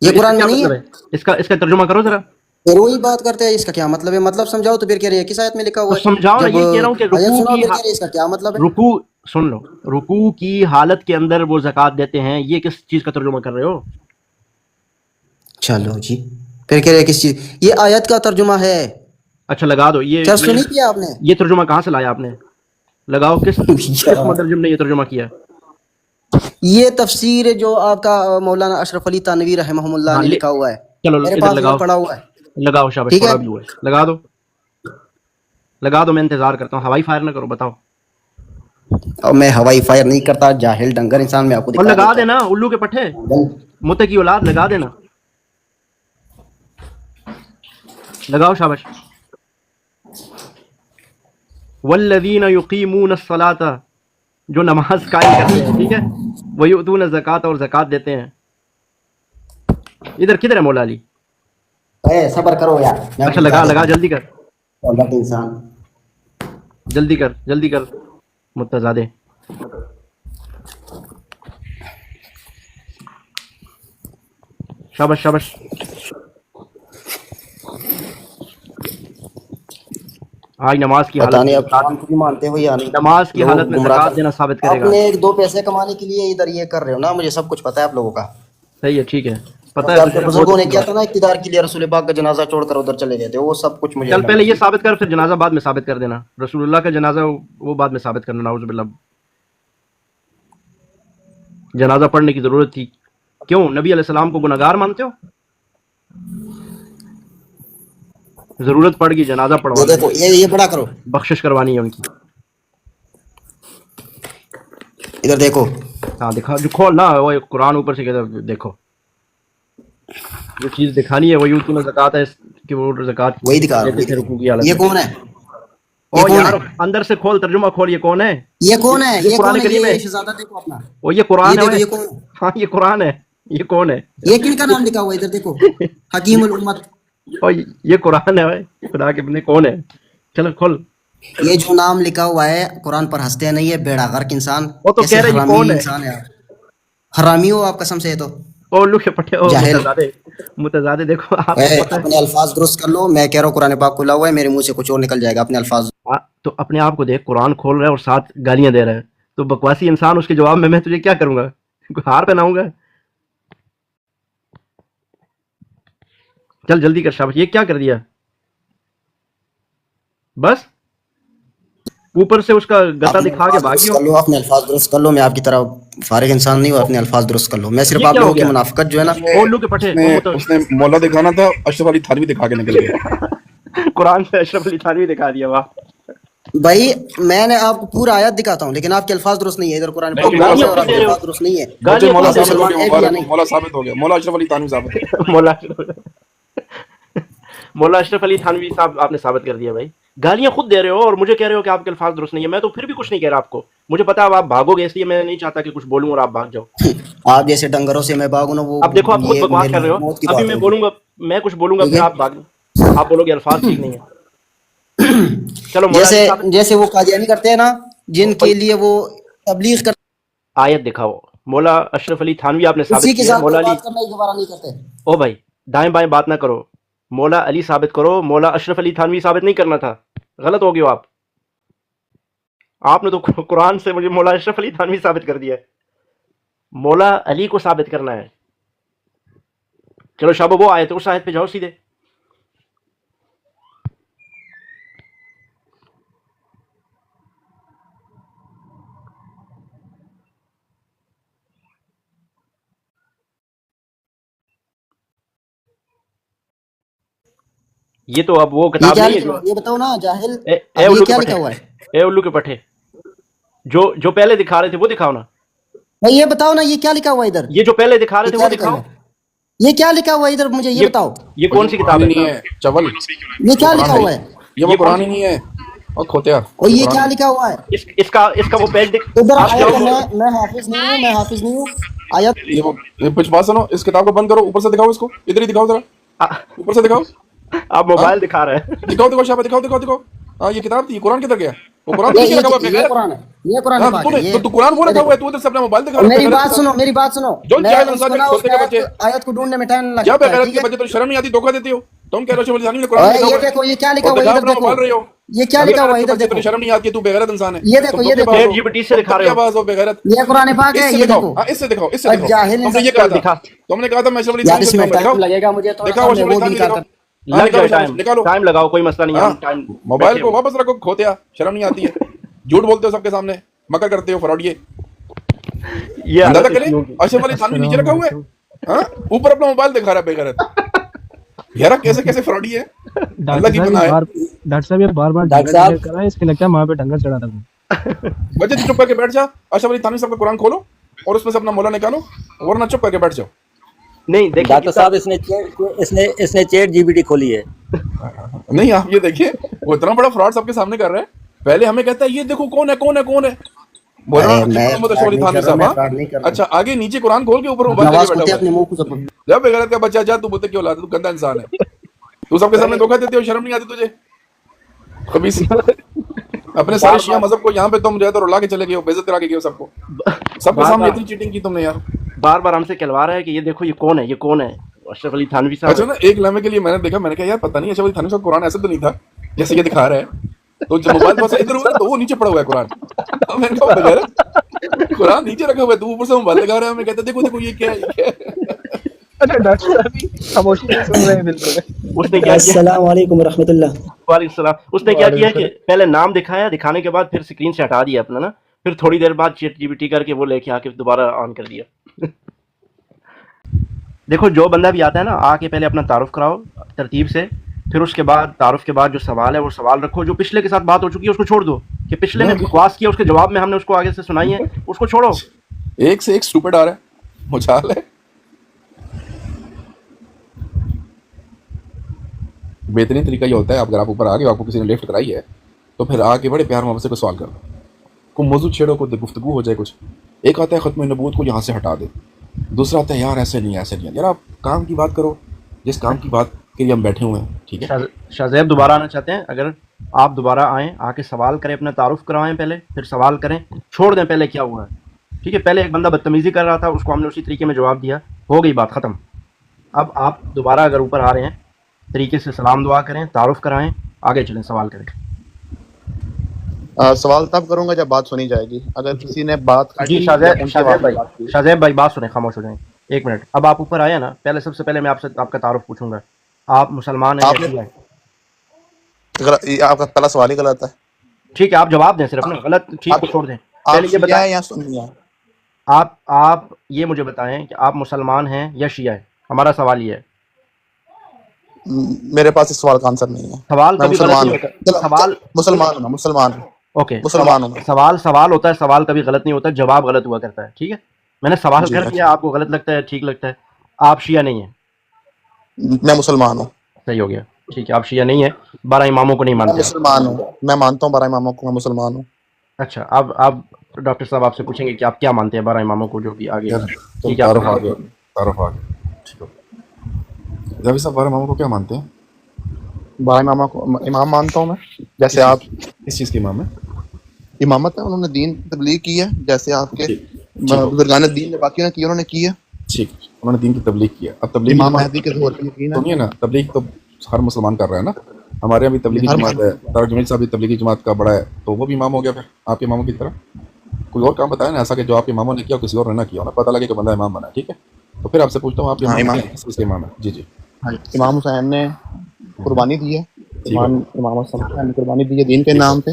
B: یہ
A: تو اس کا
B: قرآن
A: کیا
B: میں نہیں
A: مطلب
B: ہے؟
A: ہے؟ اس کا ترجمہ کرو ذرا.
B: پھر وہی بات کرتے ہیں، اس کا کیا مطلب ہے؟ مطلب سمجھاؤ تو پھر کہہ رہے ہیں کس آیت میں لکھا
A: تو
B: ہوا ہے؟
A: سمجھاؤ نا،
B: جب
A: یہ کہہ رہا ہوں کہ
B: آیت
A: رکوع
B: سناؤ
A: کی
B: پھر کہہ رہے ہیں اس کا کیا مطلب ہے؟
A: رکوع سن لو، رکوع کی حالت کے اندر وہ زکات دیتے ہیں، یہ کس چیز کا ترجمہ کر رہے ہو؟
B: چلو جی، پھر کہہ رہے ہیں کس چیز؟ یہ آیت کا ترجمہ ہے،
A: اچھا لگا دو. یہ
B: چرچ تو نہیں کیا آپ نے؟
A: یہ ترجمہ کہاں سے لایا آپ نے؟ لگاؤ. کس مترجم نے یہ ترجمہ کیا؟
B: یہ تفسیر جو آپ کا مولانا اشرف علی تانوی رحمہ اللہ
A: ہاں
B: نے لکھا ہوا ہے،
A: چلو
B: میرے
A: ادھر
B: پاس
A: لگاؤ.
B: وہ پڑا ہوا ہے،
A: لگاؤ شاباش،
B: ٹھیک ہے؟
A: پڑا بھی ہوا ہے. لگا دو، لگا دو. میں انتظار کرتا ہوں. ہوائی فائر نہ کرو، بتاؤ.
B: اور میں ہوائی فائر نہیں کرتا، جاہل ڈنگر انسان، میں آپ کو
A: اور
B: دکھا
A: لگا
B: دیتا
A: دینا الو کے پٹھے،
B: ہوں۔
A: متے کی اولاد، لگا دینا. لگاؤ شاباش. والذین یقیمون الصلاۃ، جو نماز قائم کرتے ہیں، ٹھیک ہے. ویؤتون الزکاۃ، اور زکات دیتے ہیں. ادھر کدھر ہے مولا علی؟
B: اے صبر کرو یار، میں آپ
A: اچھا
B: کو دکھا
A: لگا
B: دیتا
A: لگا،
B: ہوں۔
A: جلدی کر،
B: غلط انسان،
A: جلدی کر، جلدی کر متزادے. شاباش شاباش. آج نماز کی
B: پتہ
A: حالت
B: نہیں
A: میں
B: آپ
A: زکات،
B: قرآن کو بھی مانتے ہو یا نہیں؟
A: نماز کی حالت
B: لوگ
A: میں
B: گمراہ
A: زکات
B: کر،
A: دینا ثابت کرے گا.
B: اپنے ایک دو پیسے کمانے کے لیے ادھر یہ کر رہے ہو نا، مجھے سب کچھ پتا ہے آپ لوگوں کا۔
A: صحیح ہے، ٹھیک ہے، پتہ
B: کیونکہ
A: ہے
B: آپ کے
A: تجھے، بہت
B: بزرگوں نے
A: اچھی
B: کیا
A: بات.
B: تھا نا اقتدار کے لیے، رسول پاک کا جنازہ چھوڑ کر ادھر چلے گئے تھے، وہ سب کچھ مجھے
A: چل
B: علم
A: پہلے یہ
B: ہے۔
A: ثابت کر، پھر جنازہ بعد میں ثابت کر دینا. رسول اللہ کا جنازہ وہ بعد میں ثابت کرنا. نعوذ باللہ. جنازہ پڑھنے کی ضرورت تھی کیوں؟ نبی علیہ السلام کو گناہگار مانتے ہو؟ ضرورت پڑ گئی، جنازہ
B: یہ
A: پڑھوانا
B: دیکھو،
A: ہے،
B: یہ بڑا کرو،
A: بخشش کروانی ہے ان کی.
B: ادھر دیکھو،
A: ہاں دکھا، جو کھول نا وہ قرآن اوپر سے کہتا ہے، دیکھو جو چیز دکھانی ہے وہی اتنا زکات ہے کہ وہ زکات
B: وہی دکھا رہا ہوں،
A: دیتے
B: وہی
A: تھے
B: دکھا۔
A: رکوع کی حالت
B: یہ
A: میں.
B: کون ہے؟ یہ
A: او
B: کون
A: یار
B: ہے؟
A: اندر سے کھول، ترجمہ کھول. یہ کون ہے؟
B: یہ کون ہے؟
A: یہ
B: یہ
A: قرآن
B: کون ہے؟
A: کریم ہے.
B: یہ شہزادہ دیکھو اپنا،
A: وہ یہ
B: یہ
A: قرآن ہے
B: دیکھو،
A: وہ.
B: یہ کون ہے؟
A: ہاں یہ قرآن ہے. یہ کون ہے؟
B: یہ کن کا نام لکھا ہوا ہے؟ ادھر دیکھو، حکیم الامت۔
A: اور یہ قرآن ہے بھائی، خدا کے بندے. کون ہے؟ چلو کھول.
B: یہ جو نام لکھا ہوا ہے قرآن پر ہنستے نہیں ہے، بیڑا غرق انسان،
A: وہ تو
B: کیسے
A: کہہ رہے یہ
B: حرامی
A: کون ہے.
B: انسان ہے آپ، حرامی ہو آپ قسم سے. تو
A: او الو کے پٹھے، او
B: جاہل،
A: متزادے، متزادے. دیکھو آپ
B: اے
A: کو پتہ
B: اپنے
A: ہے.
B: الفاظ درست کر لو، میں کہہ رہا ہوں قرآن پاک کھلا ہوا ہے، میرے منہ سے کچھ اور نکل جائے گا، اپنے الفاظ۔
A: تو اپنے آپ کو دیکھ، قرآن کھول رہا ہے اور ساتھ گالیاں دے رہا ہے. تو بکواسی انسان، اس کے جواب میں تجھے کیا کروں گا؟ ہار پہناؤں گا؟ چل جلدی کر شاباش. یہ کیا کر دیا؟ بس اوپر سے اس کا گتا
B: اپنے
A: دکھا کے
B: الفاظ
A: بھاگی
B: درست
A: ہو.
B: کر لو، اپنے الفاظ درست کر لو، میں آپ کی طرح فارغ انسان نہیں ہوں، اپنے الفاظ درست کر لو، میں صرف
A: یہ
B: آپ
A: کیا
B: لوگوں
A: ہو
B: کی
A: گیا؟
B: منافقت جو ہے نا۔
A: او الو کے پٹھے، او
C: اس نے مولا دکھانا تھا، اشرف علی تھانوی دکھا کے نکل گیا۔
A: قرآن سے اشرف علی تھانوی دکھا دیا. واہ.
B: بھائی میں نے آپ کو پورا آیت دکھاتا ہوں، لیکن آپ کے الفاظ درست نہیں ہے، ادھر قرآن پاک
A: تو
B: کھلا ہوا
A: گالیاں
B: ہے اور
A: خود
B: آپ
A: دے
B: کے
A: رہے ہو،
B: الفاظ درست نہیں ہے،
C: بچے
A: گالیاں
C: مولا
A: خود دے
B: آپ
A: رہے
C: ثابت ہو
A: ہو.
B: مسلمان
C: گیا،
B: ہے بھی یا
C: مبارک ہو،
B: نہیں؟
C: مولا ثابت ہو گیا، مولا اشرف علی تھانوی ثابت ہے۔
A: مولا اشرف علی تھانوی صاحب آپ نے ثابت کر دیا. بھائی گالیاں خود دے رہے ہو اور مجھے کہہ رہے ہو کہ آپ کے الفاظ درست نہیں ہے. میں تو پھر بھی کچھ نہیں کہہ رہا آپ کو. مجھے پتا اب آپ بھاگو گے، اس لیے میں نہیں چاہتا کہ کچھ بولوں اور آپ بھاگ جاؤ.
B: آپ جیسے ڈنگروں سے میں بھاگوں نا، وہ
A: اب دیکھو آپ خود
B: یہ
A: بکواس
B: میری
A: کر رہے ہو.
B: موت کی
A: ابھی
B: بات
A: میں
B: ہوگی،
A: بولوں گا، میں کچھ بولوں گا،
B: ٹھیک
A: پھر
B: ہے؟
A: آپ بھاگ، آپ بولو گے الفاظ ٹھیک نہیں ہے. چلو مولا علی
B: جیسے
A: صاحب
B: جیسے وہ قادیانی کرتے ہیں نا، جن کے لیے وہ تبلیغ کرتے
A: آیت دکھاؤ. مولا اشرف علی تھانوی آپ نے
B: ہیں، اسی
A: ثابت
B: کے
A: کیا ہے.
B: ساتھ
A: مولا
B: کوئی
A: علی،
B: بات کرنا ہی گوارہ نہیں کرتے۔
A: او بھائی دائیں بائیں بات نہ کرو. مولا علی ثابت کرو، مولا اشرف علی تھانوی ثابت نہیں کرنا تھا. غلط ہو گئے ہو آپ. آپ نے تو قرآن سے مجھے مولا اشرف علی تھانوی ثابت کر دیا ہے. مولا علی کو ثابت کرنا ہے. چلو شابو، وہ آیت، اس آیت پہ جاؤ سیدھے. یہ تو اب وہ
B: یہ
A: کتاب
B: کیا
A: نہیں ہے
B: لکھا
A: جو
B: ہوا ہے؟ یہ بتاؤ نا جاہل،
A: اے
B: اب یہ
A: الو کے
B: کیا
A: پٹھے،
B: لکھا ہوا ہے؟
A: اے الو کے پٹھے، جو پہلے دکھا رہے تھے وہ دکھاؤ نا.
B: بھائی یہ بتاؤ نا، یہ کیا لکھا ہوا ہے ادھر؟
A: یہ جو پہلے دکھا رہے
B: یہ
A: تھے
B: کیا
A: وہ
B: لکھا
A: دکھاؤ.
B: ہوا ہے؟ یہ کیا لکھا ہوا ہے ادھر؟ مجھے یہ بتاؤ،
A: یہ
C: وہ
A: کون سی کتاب
C: قرآن ہی
A: ہے؟
C: نہیں ہے، چول،
B: یہ
C: وہ
B: کیا
C: قرآن
B: لکھا
C: ہے
B: ہوا
C: ہی،
B: ہے؟
C: یہ وہ
A: یہ کون
C: قرآن
A: سی،
C: ہی نہیں ہے۔ اور کھوتیا
B: اور یہ کیا لکھا ہوا ہے
A: اس کا وہ پیج دیکھ.
B: ادھر
A: آپ
B: آیت
A: جاؤ,
B: ہے. میں حافظ نہیں ہوں آیت.
C: یہ کچھ بات سنو, اس کتاب کو بند کرو, اوپر سے دکھاؤ اس کو, ادھر ہی دکھاؤ ذرا, اوپر سے دکھاؤ,
A: آپ موبائل دکھا رہے ہیں.
C: دکھاؤ شاہ, دکھاؤ. ہاں یہ کتاب تھی, قرآن کدھر گیا؟ وہ قرآن تو نیچے رکھا ہوا ہے.
B: یہ قرآن ہے, یہ قرآن پاک ہے.
C: تو قرآن وہ رکھا ہوا ہے, تو ادھر سے اپنا موبائل دکھا رہا ہے.
B: میری بات سنو.
C: جو
B: میں
C: جاہل
B: اس
C: انسان
B: کو نا
C: کھوتے کے بچے,
B: آیت کو ڈھونڈنے میں ٹائم
C: کیا
B: لگتا ہے.
C: بغیرت
B: ٹھیک
C: کے
B: ہے,
C: بچے تو شرم نہیں آتی, دھوکہ دیتے ہو تم. کہہ رہے ہو شیخ نے قرآن میں لکھا
B: یہ
C: ہوا ہے,
B: دیکھو یہ کیا لکھا
C: اور
B: ہوا ہے,
C: دکھاؤ
B: ادھر
C: اپنا
B: دیکھو.
C: موبائل رہے ہو.
B: یہ کیا لکھا ہوا ہے, ادھر
C: بچے
B: دیکھو.
C: تو شرم نہیں آتی, تو بغیرت انسان ہے.
B: یہ دیکھو, یہ دیکھو.
A: چیٹ جی پی ٹی سے دکھا رہے ہو.
C: باز ہو بغیرت.
B: یہ قرآن پاک ہے,
C: اس سے
B: یہ
C: دکھاؤ,
B: دیکھو.
C: ہاں اس سے دکھاؤ, اس سے
B: اور
C: دکھاؤ.
B: جاہل
C: تم نے یہ
B: انسان.
C: کہا تھا, تم نے کہا تھا میں اشرف علی
B: یار
C: تھانوی
B: اس
C: سے
B: میں
C: کہوں گا.
B: ٹائم
C: دکھاؤ,
B: لگے گا مجھے تھوڑا
C: دکھاؤ
B: سا,
C: اشرف
B: میں
C: علی
B: وہ بھی
C: تھانوی
B: نکالتا.
C: دکھاؤ.
A: لگ جائے ٹائم,
C: نکالو.
A: ٹائم لگاؤ, کوئی مسئلہ نہیں.
C: ہاں,
A: ہم ٹائم
C: موبائل کو واپس رکھو, کھوتیا, شرم نہیں آتی ہے. جھوٹ بولتے ہو سب کے سامنے, مکر کرتے ہو, فراڈیے.
A: یہ
C: اندازہ
A: حالت
C: کریں,
A: اس کی.
C: اشرف علی تھانوی نیچے رکھا ہوا ہے, ہاں اوپر اپنا موبائل دکھا رہا ہے بغیرت. یار کیسے کیسے فراڈی ہے, اللہ کی بنائے.
D: ڈاکٹر صاحب یہ بار بار ڈکلیئر کر رہا ہے, اس کے لگتا ہے وہاں پہ ڈنگر چڑھا رہا.
C: بچے تو چپ کر کے بیٹھ جا, اشرف علی تھانوی صاحب کا قرآن کھولو اور اس میں سے اپنا مولا نکالو, ورنہ چپ کر کے بیٹھ جاؤ.
A: نہیں دیکھیں
E: ڈاکٹر صاحب اس نے چیٹ جی پی ٹی کھولی ہے.
C: نہیں آپ یہ دیکھیے, وہ اتنا بڑا فراڈ سب کے سامنے کر رہے ہیں. پہلے ہمیں کہتا ہے یہ دیکھو کون ہے, بول رہا محمد اشرف علی تھانوی صاحب. اچھا آگے نیچے قرآن کھول کے اوپر موبائل لے کے بیٹھا ہوا ہے. جب بغیرت کا بچہ جا, تو بولتے کیوں لاتا, تو گندا انسان ہے, تو سب کے سامنے دھوکہ دیتے ہو, شرم نہیں آتی تجھے خبیث. اپنے سارے شیعہ مذہب کو یہاں پہ تم جو ہے تو رلا کے چلے گئے ہو, بے عزت کرا کے گئے ہو سب کو, سب کے سامنے اتنی چیٹنگ کی تم نے یار.
A: بار بار ہم سے کہلوا رہا ہے کہ یہ دیکھو یہ کون ہے, یہ کون ہے, اشرف علی تھانوی
C: اچھا
A: صاحب.
C: نا, ایک لمحے کے لیے میں نے دیکھا, میں نے کہا یار پتہ نہیں اشرف علی تھانوی صاحب قرآن ایسا تو نہیں تھا جیسے یہ دکھا رہا ہے. تو جب موبائل پاس ادھر ہوا تو وہ نیچے پڑا ہوا ہے قرآن. میں نے کہا بغیرت, قرآن نیچے رکھا ہوا ہے, تو اوپر سے موبائل دکھا رہا ہے. ہمیں کہتے دیکھو دیکھو یہ کیا ہے, یہ کیا ہے.
D: اچھا ڈاکٹر صاحب خاموشی سے سن رہے ہیں بالکل.
A: اس نے کیا کیا,
B: السلام علیکم ورحمۃ اللہ.
A: وعلیکم السلام. اس نے کیا کیا کہ پہلے نام دکھایا, دکھانے کے بعد پھر اسکرین سے ہٹا دیا اپنا نا, پھر تھوڑی دیر بعد چیٹ جی پی ٹی کر کے وہ لے کے آ کے دوبارہ آن کر دیا. دیکھو جو بندہ بھی آتا ہے نا, آ کے پہلے اپنا تعارف کراؤ ترتیب سے, پھر اس کے بعد تعارف کے بعد جو سوال ہے وہ سوال رکھو. جو پچھلے کے ساتھ بات ہو چکی ہے اس کو چھوڑ دو, کہ پچھلے نے بکواس کیا اس کے جواب میں ہم نے اس کو آگے سے سنائی ہے, اس کو چھوڑو.
C: ایک سے ایک سٹوپڈ آ رہا ہے, مچال ہے. بہترین طریقہ یہ ہوتا ہے, اگر آپ اوپر آ گئے, آپ کو کسی نے لفٹ کرائی ہے, تو پھر آ کے بڑے پیار محبت سے کوئی سوال کرو, کوئی موضوع چھیڑو, کوئی گفتگو ہو جائے. کچھ ایک آتا ہے ختم نبوت کو یہاں سے ہٹا دے, دوسرا آتا ہے یار ایسے نہیں ایسے نہیں. یار آپ کام کی بات کرو, جس کام کی بات کے لیے ہم بیٹھے ہوئے ہیں, ٹھیک ہے.
A: شاہ زیب دوبارہ آنا چاہتے ہیں, اگر آپ دوبارہ آئیں, آ کے سوال کریں, اپنا تعارف کروائیں پہلے, پھر سوال کریں, چھوڑ دیں پہلے کیا ہوا ہے, ٹھیک ہے. پہلے ایک بندہ بدتمیزی کر رہا تھا, اس کو ہم نے اسی طریقے میں جواب دیا, ہو گئی بات ختم. اب آپ دوبارہ اگر اوپر آ رہے ہیں, طریقے سے سلام دعا کریں, تعارف کرائیں, آگے چلیں, سوال کریں.
F: سوال تب کروں گا جب بات سنی جائے گی. اگر کسی نے بات
A: جی شاہ زیب بھائی بات سنیں, خاموش ہو جائیں ایک منٹ. اب آپ اوپر آئے نا, پہلے سب سے پہلے میں آپ سے آپ کا تعارف پوچھوں گا, آپ مسلمان ہیں یا شیعہ ہیں؟
F: آپ کا پہلا سوال ہی غلط ہے.
A: ٹھیک ہے, آپ جواب دیں صرف نا, غلط ٹھیک کو چھوڑ دیں. پہلے یہ بتائیں
F: یا سنی ہے,
A: آپ یہ مجھے بتائیں کہ آپ مسلمان ہیں یا شیعہ ہیں. ہمارا سوال یہ ہے,
F: میرے پاس اس سوال کا آنسر نہیں ہے.
A: سوال
F: میں
A: کبھی غلط
F: مسلمان
A: نہیں ہوتا.
F: ہوں,
A: سوال
F: مسلمان ہوں.
A: اوکے,
F: مسلمان ہوں.
A: سوال ہوتا ہے, سوال کبھی غلط نہیں ہوتا, جواب غلط ہوا کرتا ہے, ٹھیک ہے. میں نے سوال کر دیا, آپ کو غلط لگتا ہے, ٹھیک لگتا ہے. آپ شیعہ نہیں ہیں.
F: میں مسلمان ہوں.
A: صحیح ہو گیا, ٹھیک ہے. آپ شیعہ نہیں ہیں, 12 اماموں کو نہیں
F: میں
A: مانتے.
F: مسلمان ہوں, میں مانتا ہوں 12 اماموں کو, میں مسلمان ہوں.
A: اچھا, اب آپ ڈاکٹر صاحب آپ سے پوچھیں گے کہ آپ کیا مانتے ہیں 12 اماموں کو, جو بھی آگے. ٹھیک ہے,
C: تعارف آ گیا, ٹھیک ہے. جاوید صاحب 12 اماموں کو کیا مانتے ہیں؟
F: 12 اماموں کو امام مانتا ہوں میں. جیسے آپ
C: کس چیز کے امام ہیں؟
F: امامت ہے, انہوں نے دین تبلیغ کی ہے, جیسے آپ کے بزرگان دین نے باقیوں نے کی, انہوں نے کی ہے.
C: ٹھیک, انہوں نے دین کی تبلیغ کیا. اب تبلیغ
F: امام مہدی کے ظہور پہ یقین ہے.
C: سنیے نا, تبلیغ تو ہر مسلمان کر رہا ہے نا. ہمارے یہاں بھی تبلیغی جماعت ہے, طارق جمیل صاحب بھی تبلیغی جماعت کا بڑا ہے, تو وہ بھی امام ہو گیا پھر آپ کے اماموں کی طرح. کوئی اور کام بتائیں نا ایسا کہ جو آپ کے اماموں نے کیا کسی اور نے نہ کیا, پتہ لگے کہ بندہ امام بنا ہے, ٹھیک ہے. تو پھر آپ سے پوچھتا ہوں, آپ کے امام کس کے امام ہیں؟ جی جی.
F: امام حسین نے قربانی دی ہے, امام حسین نے قربانی دی ہے دین کے نام پہ,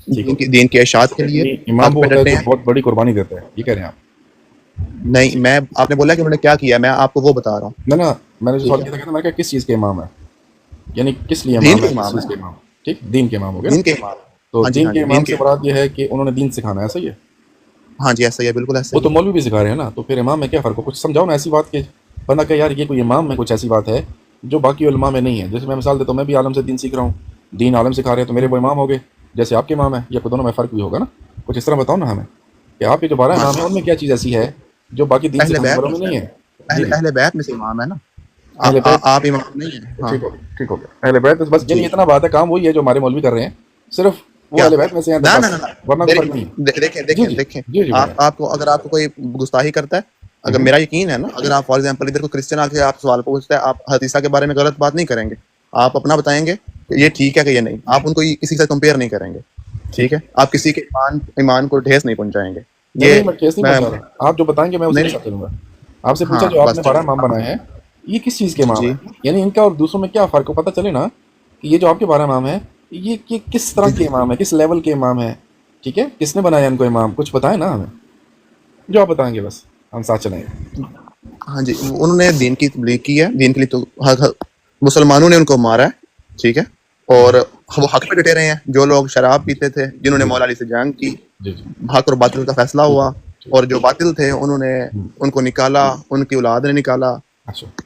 F: دین کے اشاعت کے لیے.
C: امام وہ ہوتا ہے جو بہت بڑی قربانی دیتے ہیں, یہ کہہ رہے ہیں آپ؟
F: نہیں, میں آپ نے بولا کہ انہوں نے کیا کیا, میں آپ کو وہ بتا رہا ہوں.
C: نہ میں نے جو سوال کیا تھا, میں کہا کس چیز کے امام ہے, یعنی کس لیے امام ہے, کس چیز کے امام. ٹھیک, دین کے امام ہو گیا.
F: دین کے امام.
C: تو دین کے امام سے مراد یہ ہے کہ انہوں نے دین سکھانا ہے, ایسا ہی ہے؟
F: ہاں جی ایسا ہی ہے, بالکل ایسا.
C: وہ تو مولوی بھی سکھا رہے ہیں نا, تو پھر امام میں کیا فرق ہو؟ کچھ سمجھاؤ نا ایسی بات کہ بندہ کہ یار یہ کوئی امام میں کچھ ایسی بات ہے جو باقی علماء میں نہیں ہے. جیسے میں مثال دیتا ہوں, میں بھی عالم سے دین سیکھ رہا ہوں, دین عالم سکھا رہے ہیں, تو میرے وہ امام ہو گئے. جیسے آپ کے امام ہیں، یا دونوں میں فرق بھی ہوگا نا، کچھ اس طرح بتاؤ نا ہمیں کہ آپ کے جو 12 امام ہیں ان میں کیا چیز ایسی ہے جو باقی دین سے
F: اہل بیت
C: خبروں میں نہیں ہے؟
F: اہل بیت میں سے امام ہے نا،
C: اہل بیت
F: آپ امام نہیں ہیں. ہاں
C: ٹھیک ہو گیا. اہل بیت بس یعنی اتنا بات ہے، کام وہی ہے جو ہمارے مولوی کر رہے ہیں، صرف وہ اہل بیت میں سے ہیں
F: نہ
C: بس، ورنہ کوئی فرق نہیں ہے.
F: دیکھیں آپ کو، اگر آپ کو کوئی گستاخی کرتا ہے، اگر میرا یقین ہے نا، اگر آپ فار ایگزامپل ادھر کو کرسچن آ کے آپ سوال پوچھتے ہیں، آپ حدیثہ کے بارے میں غلط بات نہیں کریں گے، آپ اپنا بتائیں گے کہ یہ ٹھیک ہے کہ یہ نہیں، آپ ان کو کسی سے کمپیئر نہیں کریں گے، ٹھیک ہے؟ آپ کسی کے ایمان کو ٹھیس نہیں پہنچائیں گے.
C: نہیں میں کیس نہیں پہنچا رہا، آپ جو بتائیں گے میں اسی کے ساتھ چلوں گا. آپ سے پوچھا جو آپ نے 12 امام بنائے ہیں یہ کس چیز کے امام ہیں، یعنی ان کا اور دوسروں میں کیا فرق ہو، پتہ چلے نا کہ یہ جو آپ کے 12 امام ہیں یہ کس طرح کے امام ہیں، کس لیول کے امام ہیں، ٹھیک ہے؟ کس نے بنایا ان کو امام، کچھ بتائیں نا ہمیں، جو آپ بتائیں گے بس ہم ساتھ چلیں گے.
F: ہاں جی، انہوں نے دین کی تبلیغ کی ہے، دین کے لیے تو مسلمانوں نے ان کو مارا ہے، ٹھیک ہے؟ اور وہ حق پہ ڈٹے رہے ہیں. جو لوگ شراب پیتے تھے، جنہوں نے مولا علی سے جنگ کی، حق اور باطل کا فیصلہ ہوا، اور جو باطل تھے انہوں نے ان کو نکالا، ان کی اولاد نے نکالا،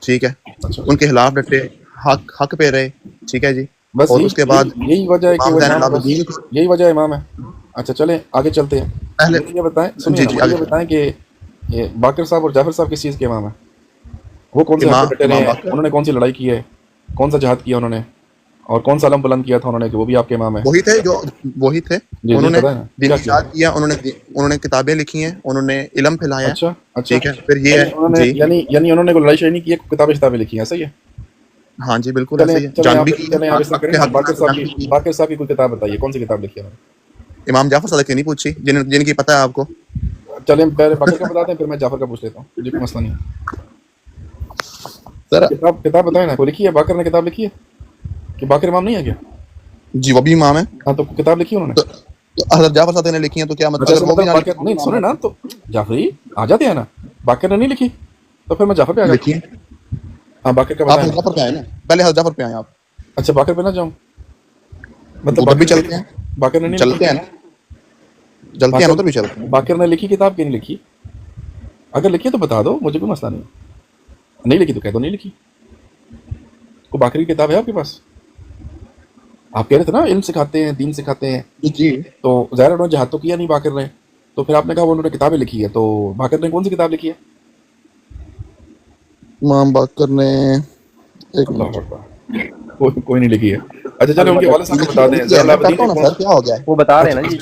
F: ٹھیک ہے؟ ان کے خلاف ڈٹے، حق پہ رہے، ٹھیک ہے جی.
C: بس
F: اور اس کے بعد
C: یہی وجہ ہے کہ
F: امام
C: وہ
F: زین
C: امام
F: العابدین
C: بس یہی وجہ امام ہے. اچھا چلیں آگے چلتے ہیں.
F: پہلے
C: مجھے یہ بتائیں، سنیے
F: جی
C: نا،
F: جی
C: مجھے یہ
F: آگے
C: بتائیں کہ یہ باقر صاحب اور جعفر صاحب کس چیز کے امام ہیں؟ وہ کون سے حق پہ ڈٹے رہے
F: امام
C: ہیں؟
F: باقر
C: انہوں نے کون سی لڑائی کی ہے، کون سا جہاد کیا انہوں نے، اور کون سا علم بلند کیا تھا انہوں نے کہ وہ بھی آپ کے امام ہیں؟
F: وہی تھے
C: جی
F: انہوں نے
C: پتہ ہے نا
F: دین
C: کیا
F: کی اشاعت کیا، انہوں نے کتابیں لکھی ہیں، انہوں نے علم پھیلایا،
C: اچھا
F: ٹھیک ہے؟ پھر یہ
C: انہوں نے
F: جی
C: یعنی انہوں نے کوئی لڑائی شڑائی نہیں کی، کتابیں لکھی ہیں، صحیح ہے؟
F: ہاں جی بالکل ایسے ہی ہے.
C: چلیں
F: جنگ
C: آپ
F: بھی کی ہے،
C: آپ اس طرح کریں
F: کے
C: نا،
F: حق میں جنگ بھی کی.
C: باقر صاحب کی کوئی کتاب بتائیے، کون سی کتاب لکھی ہے انہوں
F: امام جعفر صادق کی نہیں پوچھی، جن کی پتہ ہے آپ کو.
C: نے؟ چلیں پہلے باقر کا بتاتے ہیں پھر میں جعفر کا پوچھ لیتا ہوں، مجھے کوئی مسئلہ نہیں ہے.
F: سر
C: کتاب بتائیں نا، کوئی لکھی ہے؟ باقر نے کتاب لکھی ہے کہ باقر امام نہیں ہے کیا؟
F: جی وہ بھی امام ہے،
C: ہاں تو کتاب لکھی ہے انہوں نے.
F: تو حضرت جعفر صادق نے لکھی ہیں، تو کیا
C: اچھا
F: اگر وہ بھی نہ لکھی
C: باقر نہیں سنے نا تو جعفری آ جاتے ہیں نا، باقر نے نہیں لکھی تو پھر میں جعفر پہ آ
F: لکھی
C: جاتا ہوں. ہاں باقر کا
F: آپ
C: بتائیں.
F: حضرت جعفر پہ آئے نا، پہلے حضرت جعفر پہ آئے آپ.
C: اچھا باقر پہ نہ جاؤں، مطلب
F: ادھر بھی چلتے ہیں،
C: باقر نے نہیں
F: چلتے ہیں نا، چلتے ہیں نا، ادھر بھی چلتے ہیں.
C: باقر نے لکھی کتاب کی نہیں لکھی؟ اگر لکھی ہے تو بتا دو، مجھے کوئی مسئلہ نہیں لکھی تو کہہ دو نہیں لکھی. کو باقر کی کتاب ہے آپ کے پاس؟ آپ کہہ رہے تھے نا علم سکھاتے ہیں، دین سکھاتے ہیں،
F: جی
C: تو ظاہر انہوں نے جہاد تو کیا نہیں باقر نے، تو پھر آپ نے کہا وہ انہوں نے کتابیں لکھی ہے، تو باقر نے کون سی کتاب لکھی ہے؟
F: امام باقر نے ایک
C: اللہ اکبر، کوئی نہیں لکھی ہے. اچھا چلے ان کے والد صاحب کو بتا دیں.
F: لکھی ہے، میں کرتا ہوں نا سر، کیا ہو گیا ہے؟
E: وہ بتا رہے ہیں نا جی،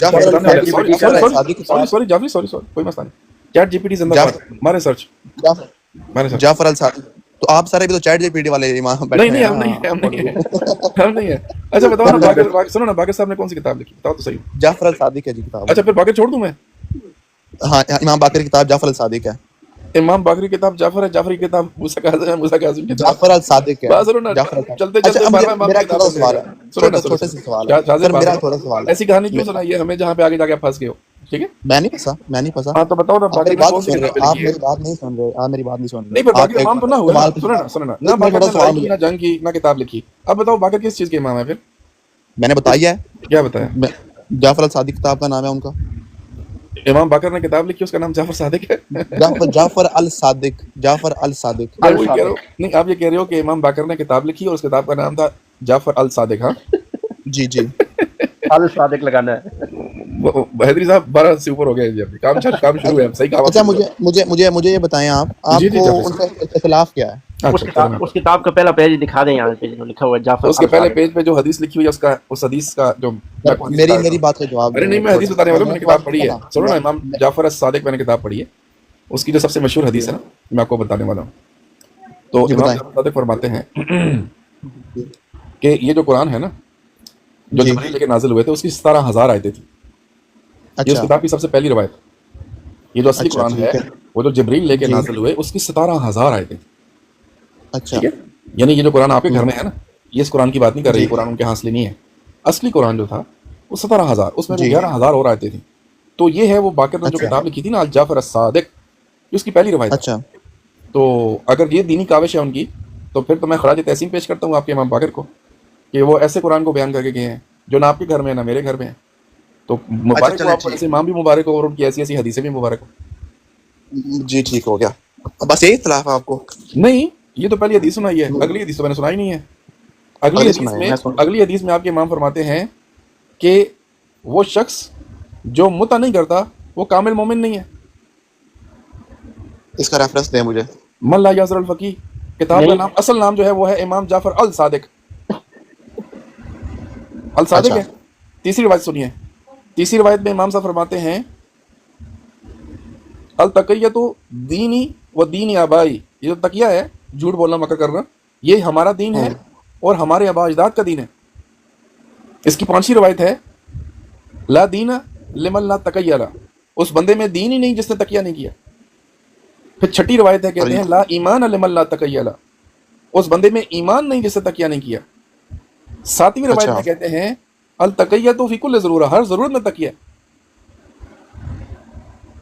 C: سوری جعفری، سوری کوئی مسئلہ نہیں. چیٹ جی پی ٹی زندہ باد، مارے سرچ.
F: جعفر الصادق. تو آپ سارے بھی تو چیٹ جی پی ٹی والے امام بیٹھے
C: نہیں
F: ہیں.
C: ہم نہیں ہے. اچھا بتاؤ نا باقر، سنو نا باقر صاحب نے کون سی کتاب لکھی، بتاؤ تو صحیح.
F: جعفر الصادق ہے جی کتاب.
C: اچھا پھر باقر چھوڑ دوں میں؟
F: ہاں امام باقر کی کتاب جعفر الصادق ہے.
C: امام باقر کی کتاب جعفر ہے، جعفر کی کتاب موسیٰ کاظم کی کتاب
F: جعفر الصادق ہے.
C: بس سنو نا، چلتے چلتے بارہ امام کی کتاب
F: سوال ہے، چھوٹا سا سوال ہے سر، میرا تھوڑا سوال ہے.
C: ایسی کہانی کیوں سنائی ہے ہمیں جہاں پہ آگے جا کے پھنس گئے ہو، ٹھیک ہے؟
F: میں نہیں پھنسا.
C: ہاں تو بتاؤ نا
F: آپ
C: باقر
F: میری
C: نے
F: بات
C: کون سی
F: نہیں سن
C: کتاب
F: رہے، آپ
C: لکھی ہے؟
F: میری بات نہیں سن رہے، آپ میری بات نہیں سن رہے.
C: نہیں پھر باقر امام تو نہ ہوئے نا. سنو نا باقر نے لڑائی کی، نہ جنگ کی، نہ کتاب لکھی. اب بتاؤ باقر کس چیز کے امام ہے پھر؟
F: میں نے بتایا ہے،
C: کیا بتایا؟
F: جعفر الصادق کتاب کا نام ہے ان کا.
C: امام باقر نے کتاب لکھی، اس کا نام جعفر صادق ہے.
F: جعفر الصادق.
C: میں وہی کہہ رہا ہوں. نہیں آپ یہ کہہ رہے ہو کہ امام باقر نے کتاب لکھی اور اس کتاب کا نام تھا جعفر الصادق. ہاں
F: جی جی
E: الصادق لگانا ہے.
C: حیدری صاحب 12 سے اوپر ہو گئے جی، کام شروع ہے. صحیح کہا.
F: اچھا مجھے یہ بتائیں، آپ کو ان کا اختلاف کیا ہے؟
E: اس کتاب کا پہلا پیج دکھا دیں، یہاں پہ لکھا ہوا ہے جعفر.
C: اس کے پہلے پیج پہ جو حدیث لکھی ہوئی ہے اس حدیث کا جو
F: میری بات کا جواب.
C: ارے نہیں میں حدیث بتانے والا ہوں، میں نے کتاب پڑھی ہے. سنو نا، امام جعفر الصادق میں نے کتاب پڑھی ہے، اس کی جو سب سے مشہور حدیث ہے نا میں آپ کو بتانے والا ہوں. تو امام جعفر الصادق فرماتے ہیں کہ یہ جو قرآن ہے نا جو جبریل لے کے نازل ہوئے تھے، اس کی 17,000 آیتیں تھیں. یہ اس کتاب کی سب سے پہلی روایت. یہ جو اصلی قرآن ہے وہ جو جبریل لے کے نازل ہوئے، اس کی 17,000 آیتیں تھیں.
F: اچھا،
C: یعنی یہ جو قرآن آپ کے گھر میں ہے نا، یہ اس قرآن کی بات نہیں کر رہی، قرآن ان کے ہاں اصلی نہیں ہے. اصلی قرآن جو تھا وہ 17,000، اس میں 11,000 اور آیتیں تھیں. تو یہ ہے وہ باقر نے جو کتاب لکھی تھی نا جعفر الصادق، اس کی پہلی روایت.
F: اچھا،
C: تو اگر یہ دینی کاوش ہے ان کی، تو پھر تو میں خراج تحسین پیش کرتا ہوں آپ کے امام باقر کو کہ وہ ایسے قرآن کو بیان کر کے گئے ہیں جو نہ آپ کے گھر میں نہ میرے گھر میں ہے. تو مبارک ہو آپ کو، ایسے امام بھی مبارک ہو اور ان کی ایسی ایسی حدیثیں بھی مبارک ہو.
F: جی ٹھیک ہو گیا. بس یہی اختلاف ہے آپ کو؟
C: نہیں، یہ تو پہلی حدیث سنائی ہے، اگلی حدیث تو میں نے سنائی نہیں ہے. اگلی حدیث میں آپ کے امام فرماتے ہیں کہ وہ شخص جو متع نہیں کرتا وہ کامل مومن نہیں ہے.
F: اس کا ریفرنس دیں مجھے.
C: من لا یاسر الفقی کتاب کا نام اصل نام جو ہے وہ ہے امام جعفر الصادق. الصادق ہے. تیسری روایت سنیے. تیسری روایت میں امام صاحب فرماتے ہیں التقیۃ دینی و دین آبائی، یہ جو تقیہ ہے جھوٹ بولنا مکر کرنا، یہ ہمارا دین ہے اور ہمارے آبا اجداد کا دین ہے. اس کی پانچویں روایت ہے لا دین لمن لا تقیہ لا، اس بندے میں دین ہی نہیں جس نے تقیہ نہیں کیا. پھر چھٹی روایت ہے کہتے ہیں لا ایمان لمن لا تقیہ لا، اس بندے میں ایمان نہیں جس نے تقیہ نہیں کیا. ساتویں روایت میں کہتے ہیں التقیۃ فی کل ضرورہ، ہر ضرورت میں تقیہ.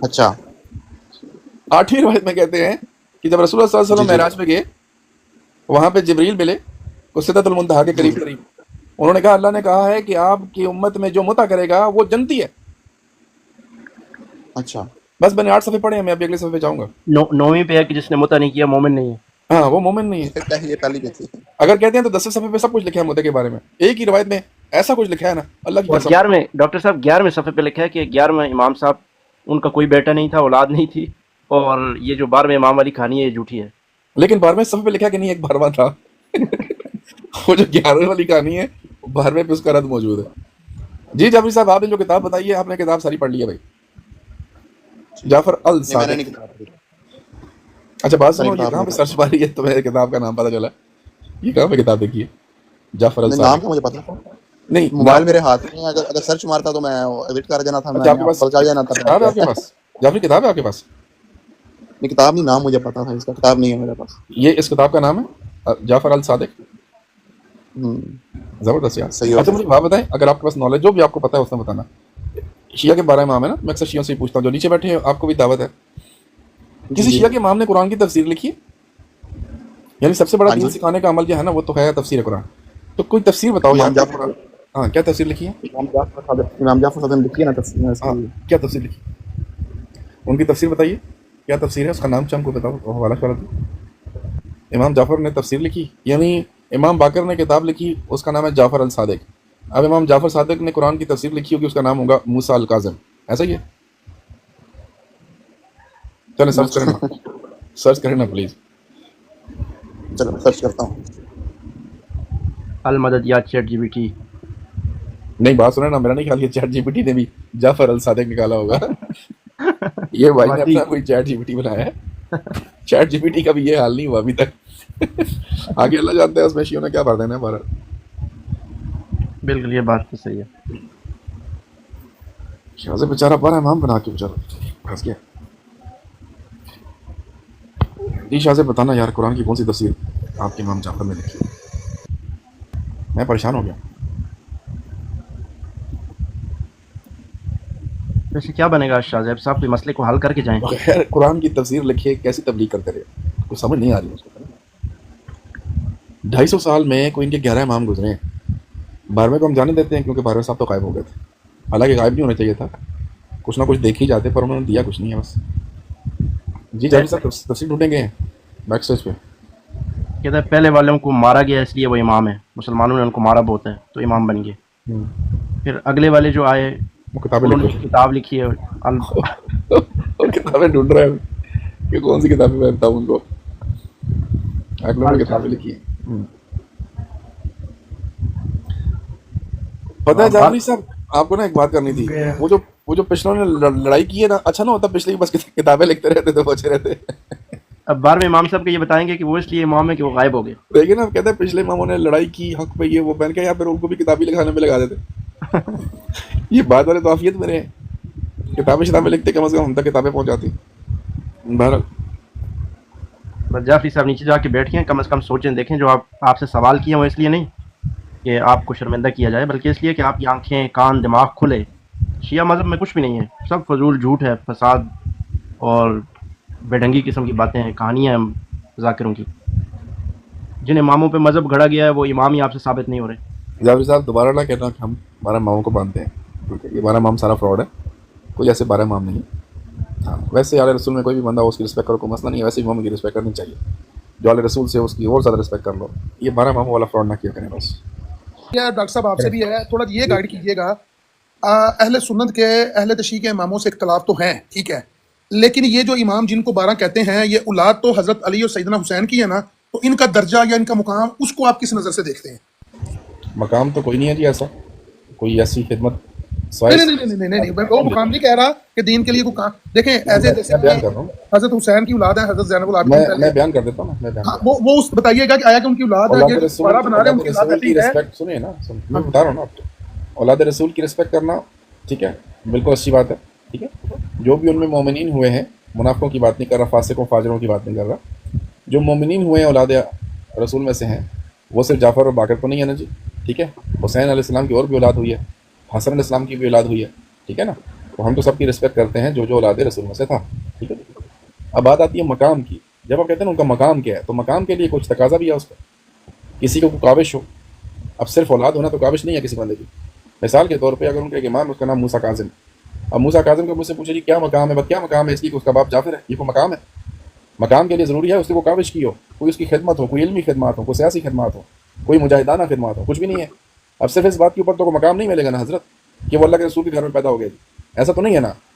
F: اچھا.
C: آٹھویں روایت میں کہتے ہیں کہ جب رسول اللہ صلی اللہ علیہ وسلم معراج پہ گئے، وہاں پہ جبریل ملے سدرۃ المنتہا کے قریب قریب. انہوں نے کہا اللہ نے کہا ہے کہ آپ کی امت میں جو متع کرے گا وہ جنتی ہے.
F: اچھا.
C: بس میں نے 8 صفحے پڑھے ہیں، میں ابھی اگلے صفحے پہ جاؤں گا.
A: 9ویں پہ ہے کہ جس نے متع نہیں کیا مومن نہیں ہے.
C: ہاں وہ مومن نہیں ہے.
F: یہ پہلی بھی تھی.
C: اگر کہتے ہیں تو 10 صفحے پہ سب کچھ لکھا ہے متع کے بارے میں، ایک ہی روایت میں ایسا کچھ لکھا ہے نا اللہ کی قسم.
A: 11ویں ڈاکٹر صاحب 11ویں صفحے پہ لکھا ہے کہ 11ویں امام صاحب ان کا کوئی بیٹا نہیں تھا، اولاد نہیں تھی، اور یہ جو 12ویں امام والی کہانی ہے یہ جھوٹی ہے.
C: لیکن 12ویں صفحے پہ لکھا کہ نہیں ایک 12واں تھا. وہ جو 11ویں والی کہانی ہے 12ویں پہ اس کا رد موجود ہے. جی جعفری صاحب آپ نے جو کتاب بتائی ہے آپ نے کتاب ساری پڑھ لی ہے بھائی. جعفر الصادق. اچھا بات سنو، یہ کہاں پہ سرچ ماری ہے تو میرے کتاب کا نام پتہ چلا. یہ کہاں پہ کتاب دیکھی ہے جعفر الصادق؟
F: نام کا مجھے پتا
C: نہیں،
F: موبائل میرے ہاتھ میں ہے، اگر سرچ مارتا تو میں ایڈٹ کر جانا تھا.
C: آپ کے پاس کتاب ہے آپ کے پاس؟ جعفری کتاب ہے آپ کے پاس؟
F: نہیں کتاب نہیں، نام مجھے پتا تھا اس کا، کتاب نہیں ہے میرے پاس.
C: یہ اس کتاب کا نام ہے جعفر الصادق. زبردست یار.
F: صحیح.
C: اچھا مجھے بات بتائیں، اگر آپ کے پاس نالج جو بھی آپ کو پتا ہے اس میں بتانا. شیعہ کے 12 امام ہے نا، میں اکثر شیعوں سے ہی پوچھتا ہوں، جو نیچے بیٹھے ہیں آپ کو بھی دعوت ہے. کسی شیعہ کے امام نے قرآن کی تفسیر لکھی ہے؟ یعنی سب سے بڑا دین سکھانے کا عمل جو ہے نا وہ تو ہے تفسیر قرآن. تو کوئی تفسیر بتاؤ یار. ہاں کیا تفسیر لکھی ہے؟
F: امام جعفر صادق نے لکھی ہے نا تفسیر.
C: کیا تفسیر لکھی؟ ان کی تفسیر بتائیے کیا تفسیر ہے، اس کا نام ہم کو بتاؤ، حوالہ کرا دو. امام جعفر نے تفسیر لکھی، یعنی امام باقر نے کتاب لکھی اس کا نام ہے جعفر الصادق. اب امام جعفر صادق نے قرآن کی تفسیر لکھی ہوگی، اس کا نام ہوگا موسیٰ الکاظم. ایسا ہی ہے؟ چلیں سرچ کریں نا، سرچ کریں نا پلیز.
F: چلو سرچ کرتا ہوں.
A: المدد یا چیٹ جی بی ٹی.
C: نہیں بات سنیں نا، میرا نہیں خیال کہ چیٹ جی پی ٹی نے بھی جعفر الصادق نکالا ہوگا. یہ بھائی نے اپنا کوئی چیٹ جی پی ٹی بنایا ہے. چیٹ جی پی ٹی کا بھی یہ حال نہیں ہوا ابھی تک. آگے اللہ جانتا ہے اس میں شیعوں نے کیا بھر دینا ہے ہمارا.
A: بالکل یہ بات تو صحیح ہے.
C: شاہ سے بیچارہ 12 امام بنا کے بیچارہ پھنس گیا. جی شاہ سے بتانا یار قرآن کی کون سی تفسیر آپ کے امام جعفر نے لکھی ہے؟ میں پریشان ہو گیا.
A: ویسے کیا بنے گا شاہ زیب صاحب، کوئی مسئلے کو حل کر کے جائیں.
C: خیر قرآن کی تفسیر لکھے کیسی تبلیغ کرتے رہے، کچھ سمجھ نہیں آ رہی اس کو. 250 سال میں کوئی ان کے 11 امام گزرے ہیں. 12ویں کو ہم جانے دیتے ہیں کیونکہ 12ویں صاحب تو غائب ہو گئے تھے. حالانکہ غائب نہیں ہونا چاہیے تھا، کچھ نہ کچھ دیکھ ہی جاتے، پر انہوں نے دیا کچھ نہیں ہے بس. جی جعفری صاحب تفسیر ڈھونڈیں گے بیک اسٹیج پہ.
A: کہتا ہے پہلے والوں کو مارا گیا اس لیے وہ امام ہے، مسلمانوں نے ان کو مارا بہت ہے تو امام بن گئے. پھر اگلے والے جو آئے
C: وہ کتابیں
A: انہوں نے کتاب لکھی ہے.
C: اور کتابیں ڈھونڈ رہے ہیں کہ کون سی کتابیں میں بتاؤں ان کو. اگلوں نے کتابیں لکھی ہیں. پتہ ہے جعفری صاحب آپ کو نا ایک بات کرنی تھی. وہ جو پچھلوں نے لڑائی کی ہے نا، اچھا نہ ہوتا پچھلے بس کتابیں لکھتے رہتے تو بچے رہتے.
A: اب 12ویں امام صاحب کے یہ بتائیں گے کہ وہ اس لیے امام ہے کہ وہ غائب ہو گئے.
C: دیکھیں نا کہتے ہیں پچھلے اماموں نے لڑائی کی حق پہ یہ وہ بہن کے، یا پھر ان کو بھی کتابیں لکھانے میں لگا دیتے. یہ بات والے تو عافیت میرے ہیں، کتابیں شتابیں لکھتے کم از کم ہم تک کتابیں پہنچ جاتی. بہرحال
A: بس جعفری صاحب نیچے جا کے بیٹھے ہیں، کم از کم سوچیں دیکھیں. جو آپ سے سوال کیے وہ اس لیے نہیں کہ آپ کو شرمندہ کیا جائے، بلکہ اس لیے کہ آپ کی آنکھیں کان دماغ کھلے. شیعہ مذہب میں کچھ بھی نہیں ہے، سب فضول جھوٹ ہے، فساد اور بے ڈھنگی قسم کی باتیں ہیں، کہانیاں ہیں ذاکروں کی. جن اماموں پہ مذہب گھڑا گیا ہے وہ امام ہی آپ سے ثابت نہیں ہو رہے.
C: جعفری صاحب دوبارہ نہ کہنا کہ ہم 12 اماموں کو مانتے ہیں، کیونکہ یہ 12 امام سارا فراڈ ہے. کوئی ایسے 12 امام نہیں. ہاں ویسے اعلی رسول میں کوئی بھی بندہ اس کی رسپیکٹ کرو، کوئی مسئلہ نہیں ہے، ویسے امام کی رسپیکٹ کرنی چاہیے. جو اعلی رسول سے اس کی اور زیادہ رسپیکٹ کر لو. یہ 12 اماموں والا فراڈ نہ کیا کریں بس.
G: ڈاکٹر صاحب آپ سے بھی ہے تھوڑا یہ گائیڈ کیجیے گا اہل سنت کے اہل تشیع کے اماموں سے اختلاف تو ہیں، ٹھیک ہے، لیکن یہ جو امام جن کو 12 کہتے ہیں یہ اولاد تو حضرت علی اور سیدنا حسین کی ہے نا، تو ان کا درجہ یا ان کا مقام اس کو آپ کس نظر سے دیکھتے ہیں؟
C: مقام تو کوئی نہیں ہے جی ایسا، کوئی ایسی خدمت
G: نہیں، میں وہ مقام نہیں کہہ رہا کہ دین کے لیے کوئی کام، دیکھیں ایسے
C: بیان کر رہا ہوں،
G: حضرت حسین کی اولاد ہے، حضرت زینب العابدین،
C: میں بیان کر دیتا ہوں نا،
G: وہ اس بتائیے گا کہ آیا کہ ان کی اولاد ہے، یہ بڑا بنا رہے ہیں ان کی اولاد
C: کی رسپیکٹ، سنیے نا، میں بتا رہا ہوں نا آپ کو، اولاد رسول کی رسپیکٹ کرنا ٹھیک ہے، بالکل اچھی بات ہے، ٹھیک ہے، جو بھی ان میں مومنین ہوئے ہیں، منافقوں کی بات نہیں کر رہا، فاسقوں فاجروں کی بات نہیں کر رہا، جو مومنین ہوئے ہیں اولاد رسول میں سے ہیں، وہ صرف جعفر اور باقر تو نہیں ہے نا جی، ٹھیک ہے، حسین علیہ السلام کی اور بھی اولاد ہوئی ہے، حسن علیہ السلام کی بھی اولاد ہوئی ہے، ٹھیک ہے نا، تو ہم تو سب کی رسپیکٹ کرتے ہیں جو اولاد رسول میں سے تھا، ٹھیک ہے۔ اب بات آتی ہے مقام کی، جب آپ کہتے ہیں نا ان کا مقام کیا ہے، تو مقام کے لیے کچھ تقاضا بھی ہے اس کا، کسی کو کوئی کاوش ہو، اب صرف اولاد ہونا تو کاوش نہیں ہے کسی بندے کی، مثال کے طور پہ اگر ان کا ایک امام، اس کا نام موسیٰ کاظم، اب موسیٰ کاظم کو مجھ سے پوچھے جی کیا مقام ہے، بس کیا مقام ہے اس کی کہ اس کا باپ جعفر ہے، یہ کوئی مقام ہے؟ مقام کے لیے ضروری ہے اس کی وہ کاوش کی ہو، کوئی اس کی خدمت ہو، کوئی علمی خدمات ہو، کوئی سیاسی خدمات ہو، کوئی مجاہدانہ خدمات ہو، کچھ بھی نہیں ہے۔ اب صرف اس بات کے اوپر تو کوئی مقام نہیں ملے گا نا حضرت کہ وہ اللہ کے رسول کے گھر میں پیدا ہو گئے، ایسا تو نہیں ہے نا،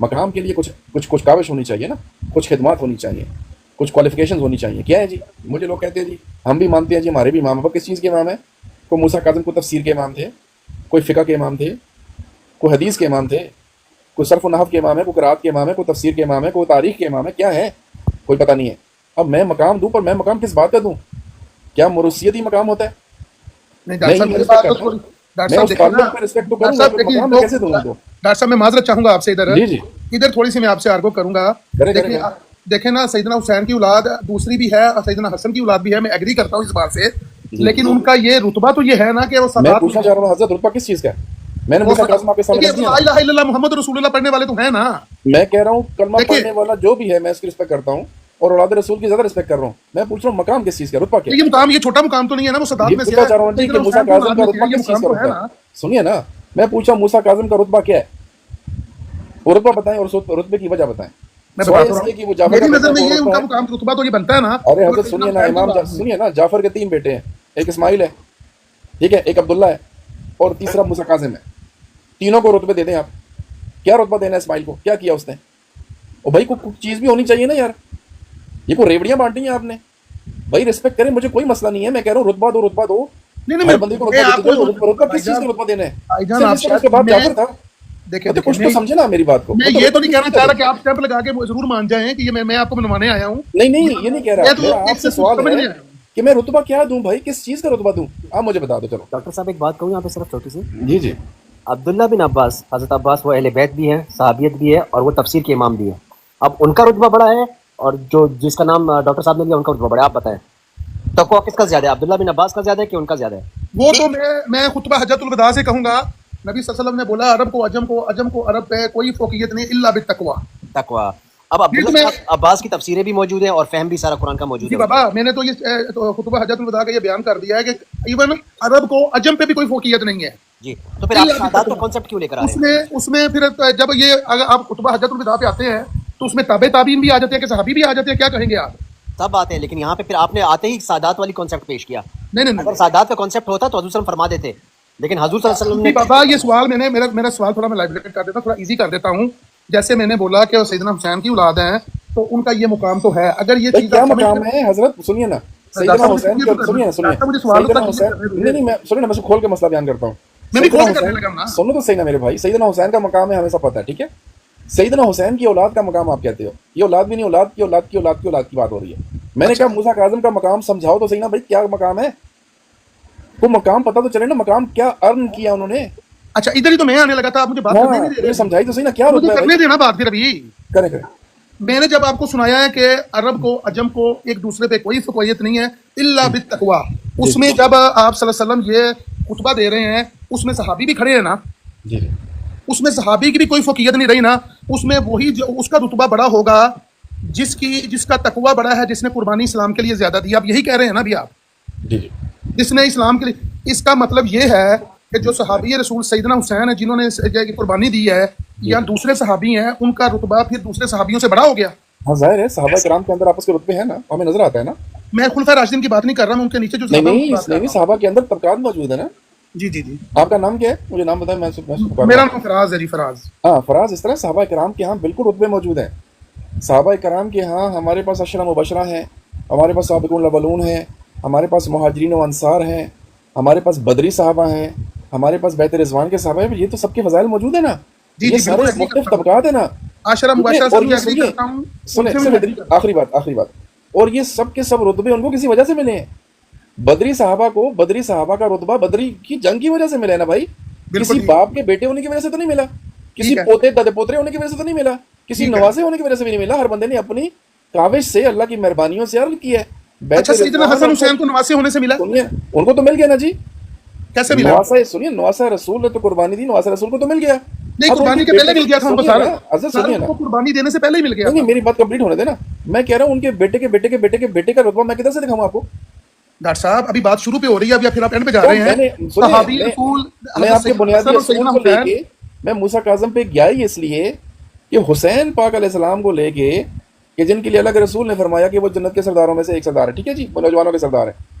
C: مقام کے لیے کچھ کاوش ہونی چاہیے نا، کچھ خدمات ہونی چاہیے، کچھ کوالیفیکیشنز ہونی چاہیے۔ کیا ہے جی؟ مجھے لوگ کہتے ہیں جی ہم بھی مانتے ہیں جی ہمارے بھی امام، اب کس چیز کے امام ہیں؟ کوئی موسیٰ کاظم کو تفسیر کے امام تھے، کوئی فقہ کے امام تھے، کوئی حدیث کے امام تھے، کوئی صرف و نحو کے امام ہے، کوئی قرات کے امام ہے، کوئی تفسیر کے امام ہے، کوئی تاریخ کے امام ہے، کیا ہے؟ کوئی پتہ نہیں ہے۔ اب میں مقام دوں، پر میں مقام کس بات کا دوں؟ کیا مرثیت ہی مقام ہوتا ہے؟
G: نہیں ڈاکٹر صاحب، میری بات تو تھوڑی ڈاکٹر صاحب میں معذرت چاہوں گا آپ سے، ادھر تھوڑی سی میں آپ سے آرگو کروں گا۔ دیکھیں نا، سیدنا حسین کی اولاد دوسری بھی ہے اور سیدنا حسن کی اولاد بھی ہے، میں ایگری کرتا ہوں اس بات سے، لیکن ان کا یہ رتبہ تو یہ ہے نا کہ وہ
C: میں پوچھنا چاہ رہا ہوں حضرت رتبہ کس چیز کا ہے؟ میں نے موسیٰ کاظم آپ کے سامنے
G: لا الہ الا اللہ محمد رسول اللہ پڑھنے والے تو ہیں نا۔
C: میں کہہ رہا ہوں کلمہ پڑھنے والا جو بھی ہے میں اس کی رسپیکٹ کرتا ہوں اور اولاد رسول کی زیادہ رسپیکٹ کر رہا ہوں۔ میں پوچھ رہا ہوں مقام کس چیز کا، رتبہ کیا ہے؟
G: یہ مقام، یہ چھوٹا مقام تو نہیں ہے نا، وہ صدات میں سے ہے۔
C: چاہ رہا ہوں کہ موسیٰ کاظم کا رتبہ کس چیز کا ہوتا ہے؟ سنیے نا، میں پوچھا موسیٰ کاظم کا رتبہ کیا ہے، وہ رتبہ بتائیں اور رتبے کی وجہ بتائیں۔
G: میری نظر میں یہ ان کا مقام رتبہ تو یہ بنتا ہے نا۔
C: ارے حضرت سنیے نا، امام سنیے نا، جعفر کے 3 بیٹے ہیں، ایک اسماعیل ہے، ٹھیک ہے، ایک عبداللہ ہے اور تیسرا موسیٰ کاظم ہے۔ تینوں کو رتبے دے دیں آپ، کیا رتبہ دینا ہے اسماعیل کو؟ کیا کیا اس نے؟ اور بھائی کوئی چیز بھی ہونی چاہیے نا یار، یہ کوئی ریوڑیاں بانٹی ہیں آپ نے؟ بھائی رسپیکٹ کریں، مجھے کوئی مسئلہ نہیں ہے، میں کہہ رہا ہوں رتبہ دو، رتبہ دو، ہر بندے کو رتبہ کس چیز کا رتبہ دینا ہے؟ اس کے بعد جعفر تھا، دیکھیں کچھ تو سمجھے نا میری بات کو۔
G: میں یہ تو نہیں کہنا چاہ رہا کہ آپ اسٹیمپ لگا کے ضرور مان جائیں کہ یہ میں آپ کو منوانے آیا ہوں۔
C: نہیں یہ نہیں کہہ رہا، میرا آپ سے سوال ہے کہ میں رتبہ کیا دوں بھائی، کس چیز کا رتبہ دوں؟ آپ مجھے بتا دو۔ چلو
E: ڈاکٹر صاحب ایک بات کہوں یہاں پہ صرف چھوٹی سی۔
C: جی
E: عبداللہ بن عباس، حضرت عباس وہ اہل بیت بھی ہیں، صحابیت بھی ہے، اور وہ تفسیر کے امام بھی ہیں۔ اب ان کا رتبہ بڑا ہے اور جو جس کا نام ڈاکٹر صاحب نے لیا ان کا رتبہ بڑا ہے، آپ بتائیں تقویٰ کس کا زیادہ ہے، عبداللہ بن عباس کا زیادہ ہے کہ ان کا زیادہ ہے؟
G: وہ تو میں خطبہ حجۃ الوداع سے کہوں گا، نبی صلی اللہ علیہ وسلم نے بولا عرب کو عجم کو عرب پہ کوئی فوقیت نہیں الا بالتقویٰ۔
E: تقویٰ۔ اب عبداللہ عباس کی تفسیریں بھی موجود ہیں اور فہم بھی سارا قرآن کا موجود ہے۔
G: جی بابا، میں نے تو یہ خطبہ حجۃ الوداع کا یہ بیان کر دیا ہے کہ ایون عرب کو عجم پہ بھی کوئی فوقیت نہیں ہے۔
E: جی تو پھر آپ سادات کا کانسیپٹ کیوں لے کر آ رہے ہیں؟
G: اس میں پھر جب یہ اگر آپ خطبہ حجۃ الوداع پہ آتے ہیں تو اس میں تابع تابعین بھی آ جاتے ہیں کہ صحابی بھی آ جاتے ہیں، کیا کہیں گے آپ؟
E: سب آتے ہیں، لیکن یہاں پہ پھر آپ نے آتے ہی سادات والی کانسیپٹ پیش کیا۔
G: نہیں،
E: اگر سادات کا کانسیپٹ ہوتا تو حضور صلی اللہ علیہ وسلم فرما دیتے، لیکن حضور صلی اللہ علیہ وسلم نے
G: بابا یہ سوال میرا سوال تھوڑا میں لائبریٹ کر دیتا ہوں، تھوڑا ایزی کر دیتا ہوں۔ جیسے میں نے بولا کہ سیدنا حسین کی اولاد ہیں تو ان کا یہ مقام تو ہے، اگر یہ چیز
C: کیا مقام ہے حضرت؟ سنیے نا، سیدنا حسین نہیں میں سنیے نا، میں کھول کے مسئلہ بیان کرتا ہوں۔ سنو تو صحیح نا میرے بھائی، سیدنا حسین کا مقام ہے ہمیں سب پتہ ہے، ٹھیک ہے؟ سیدنا حسین کی اولاد کا مقام آپ کہتے ہو، یہ اولاد بھی نہیں، اولاد کی اولاد کی اولاد کی اولاد کی بات ہو رہی ہے۔ میں نے کہا موسیٰ کاظم کا مقام سمجھاؤ تو صحیح نا بھائی، کیا مقام ہے؟ وہ مقام پتہ تو چلے نا، مقام کیا ارن کیا انہوں نے۔
G: اچھا ادھر ہی تو میں آنے لگا تھا، آپ مجھے بات کرنے نہیں دے رہے،
C: سمجھائی تو صحیح نا، کیا رتبہ ہے؟
G: کرنے دینا بات پھر ابھی
C: کریں۔
G: میں نے جب آپ کو سنایا ہے کہ عرب کو عجم کو ایک دوسرے پہ کوئی فوقیت نہیں ہے الا بالتقویٰ، اس میں جب آپ صلی اللہ علیہ وسلم یہ خطبہ دے رہے ہیں اس میں صحابی بھی کھڑے ہیں نا، اس میں صحابی کی بھی کوئی فوقیت نہیں رہی نا، اس میں وہی اس کا رتبہ بڑا ہوگا جس کا تقویٰ بڑا ہے، جس نے قربانی اسلام کے لیے زیادہ دی۔ آپ یہی کہہ رہے ہیں نا ابھی آپ، جس نے اسلام کے لیے، اس کا مطلب یہ ہے کہ جو صحابی رسول سیدنا حسین ہیں جنہوں نے قربانی دی ہے یا دوسرے صحابی ہیں، ان کا رتبہ پھر دوسرے صحابیوں سے بڑا ہو گیا۔
C: ہاں ظاہر ہے، صحابہ کرام کے اندر آپس کے رتبے ہیں نا، ہمیں نظر آتا ہے نا۔
G: میں خلفائے راشدین کی بات نہیں کر رہا، میں ان کے نیچے جو
C: نہیں صحابہ کے اندر طبقات موجود ہے نا۔
G: جی جی جی
C: آپ کا نام کیا ہے؟ مجھے نام بتائیں، میں
G: میرا نام فراز ہے جی، فراز.
C: ہاں فراز. اس طرح صحابہ کرام کے ہاں بالکل رتبے موجود ہیں. صحابہ کرام کے ہاں ہمارے پاس عشرہ مبشرہ ہیں، ہمارے پاس سابقون الاولون ہیں، ہمارے پاس مہاجرین و انصار ہیں، ہمارے پاس بدری صحابہ ہیں، ہمارے پاس بیت رضوان کے صحابہ ہیں. یہ تو سب کے فضائل موجود ہیں نا.
G: جی
C: یہ
G: جی
C: سارے
G: بالکل ایگری
C: مختلف
G: کرتا ہوں.
C: طبقات ہیں نا.
G: عاشرہ مباشرہ سے
C: اور
G: بھی
C: یہ
G: ایگری
C: سنیے،
G: کرتا ہوں.
C: سنیں
G: ان سے بھی
C: سنیں
G: ایگری کرتا ہوں.
C: آخری بات. اور یہ سب کے سب رتبے ان کو کسی وجہ سے ملے ہیں. بدری صحابہ کا رتبہ بدری کی جنگ کی وجہ سے ملا ہے نا بھائی.
G: بالکل
C: کسی
G: ٹھیک ہے.
C: باپ کے بیٹے ہونے کی وجہ سے تو نہیں ملا، کسی
G: ٹھیک ہے.
C: پوتے دادے پوترے ہونے کی وجہ سے تو نہیں ملا، کسی
G: ٹھیک ہے.
C: نوازے ہونے کی وجہ سے بھی نہیں ملا. ہر بندے نے اپنی کاوش سے اللہ کی مہربانیوں سے عرض کیا ہے. بیت
G: اچھا سیدنا
C: رضوان
G: حسن
C: اور
G: حسین کو نواسے ہونے سے ملا؟
C: سنیے ان کو تو مل گیا نا جی.
G: کیسے ملا؟
C: نواسا سنیے، نواسا رسول نے تو قربانی دی، نواسا رسول کو تو مل گیا.
G: نہیں،
C: اب ان
G: قربانی
C: کے
G: کے پہلے
C: بیٹے
G: مل گیا تھا ان کو.
C: سنیے
G: سارا
C: نا، حضرت سنیے نا،
G: کو قربانی دینے سے پہلے ہی مل گیا
C: نہیں
G: تھا.
C: میری بات کمپلیٹ ہونے دینا. میں کہہ رہا ہوں ان کے بیٹے کے بیٹے کے بیٹے کے بیٹے کا رتبہ میں کدھر سے دکھاؤں آپ کو؟
G: ڈاکٹر صاحب ابھی بات شروع پہ ہو رہی ہے، ابھی پھر آپ اینڈ پہ جا رہے
C: میں نے
G: ہیں.
C: سنیے،
G: صحابی رسول
C: میں آپ کے
G: سیدنا
C: بنیادی
G: حسن اور
C: اصول
G: سیدنا
C: کو لے
G: حسین.
C: کے میں موسیٰ کاظم پہ گیا ہی اس لیے کہ حسین پاک علیہ السلام کو لے کے کہ جن کے لیے اللہ کے رسول نے فرمایا کہ وہ جنت کے سرداروں میں سے ایک سردار ہے، ٹھیک ہے جی، وہ نوجوانوں کے سردار ہے.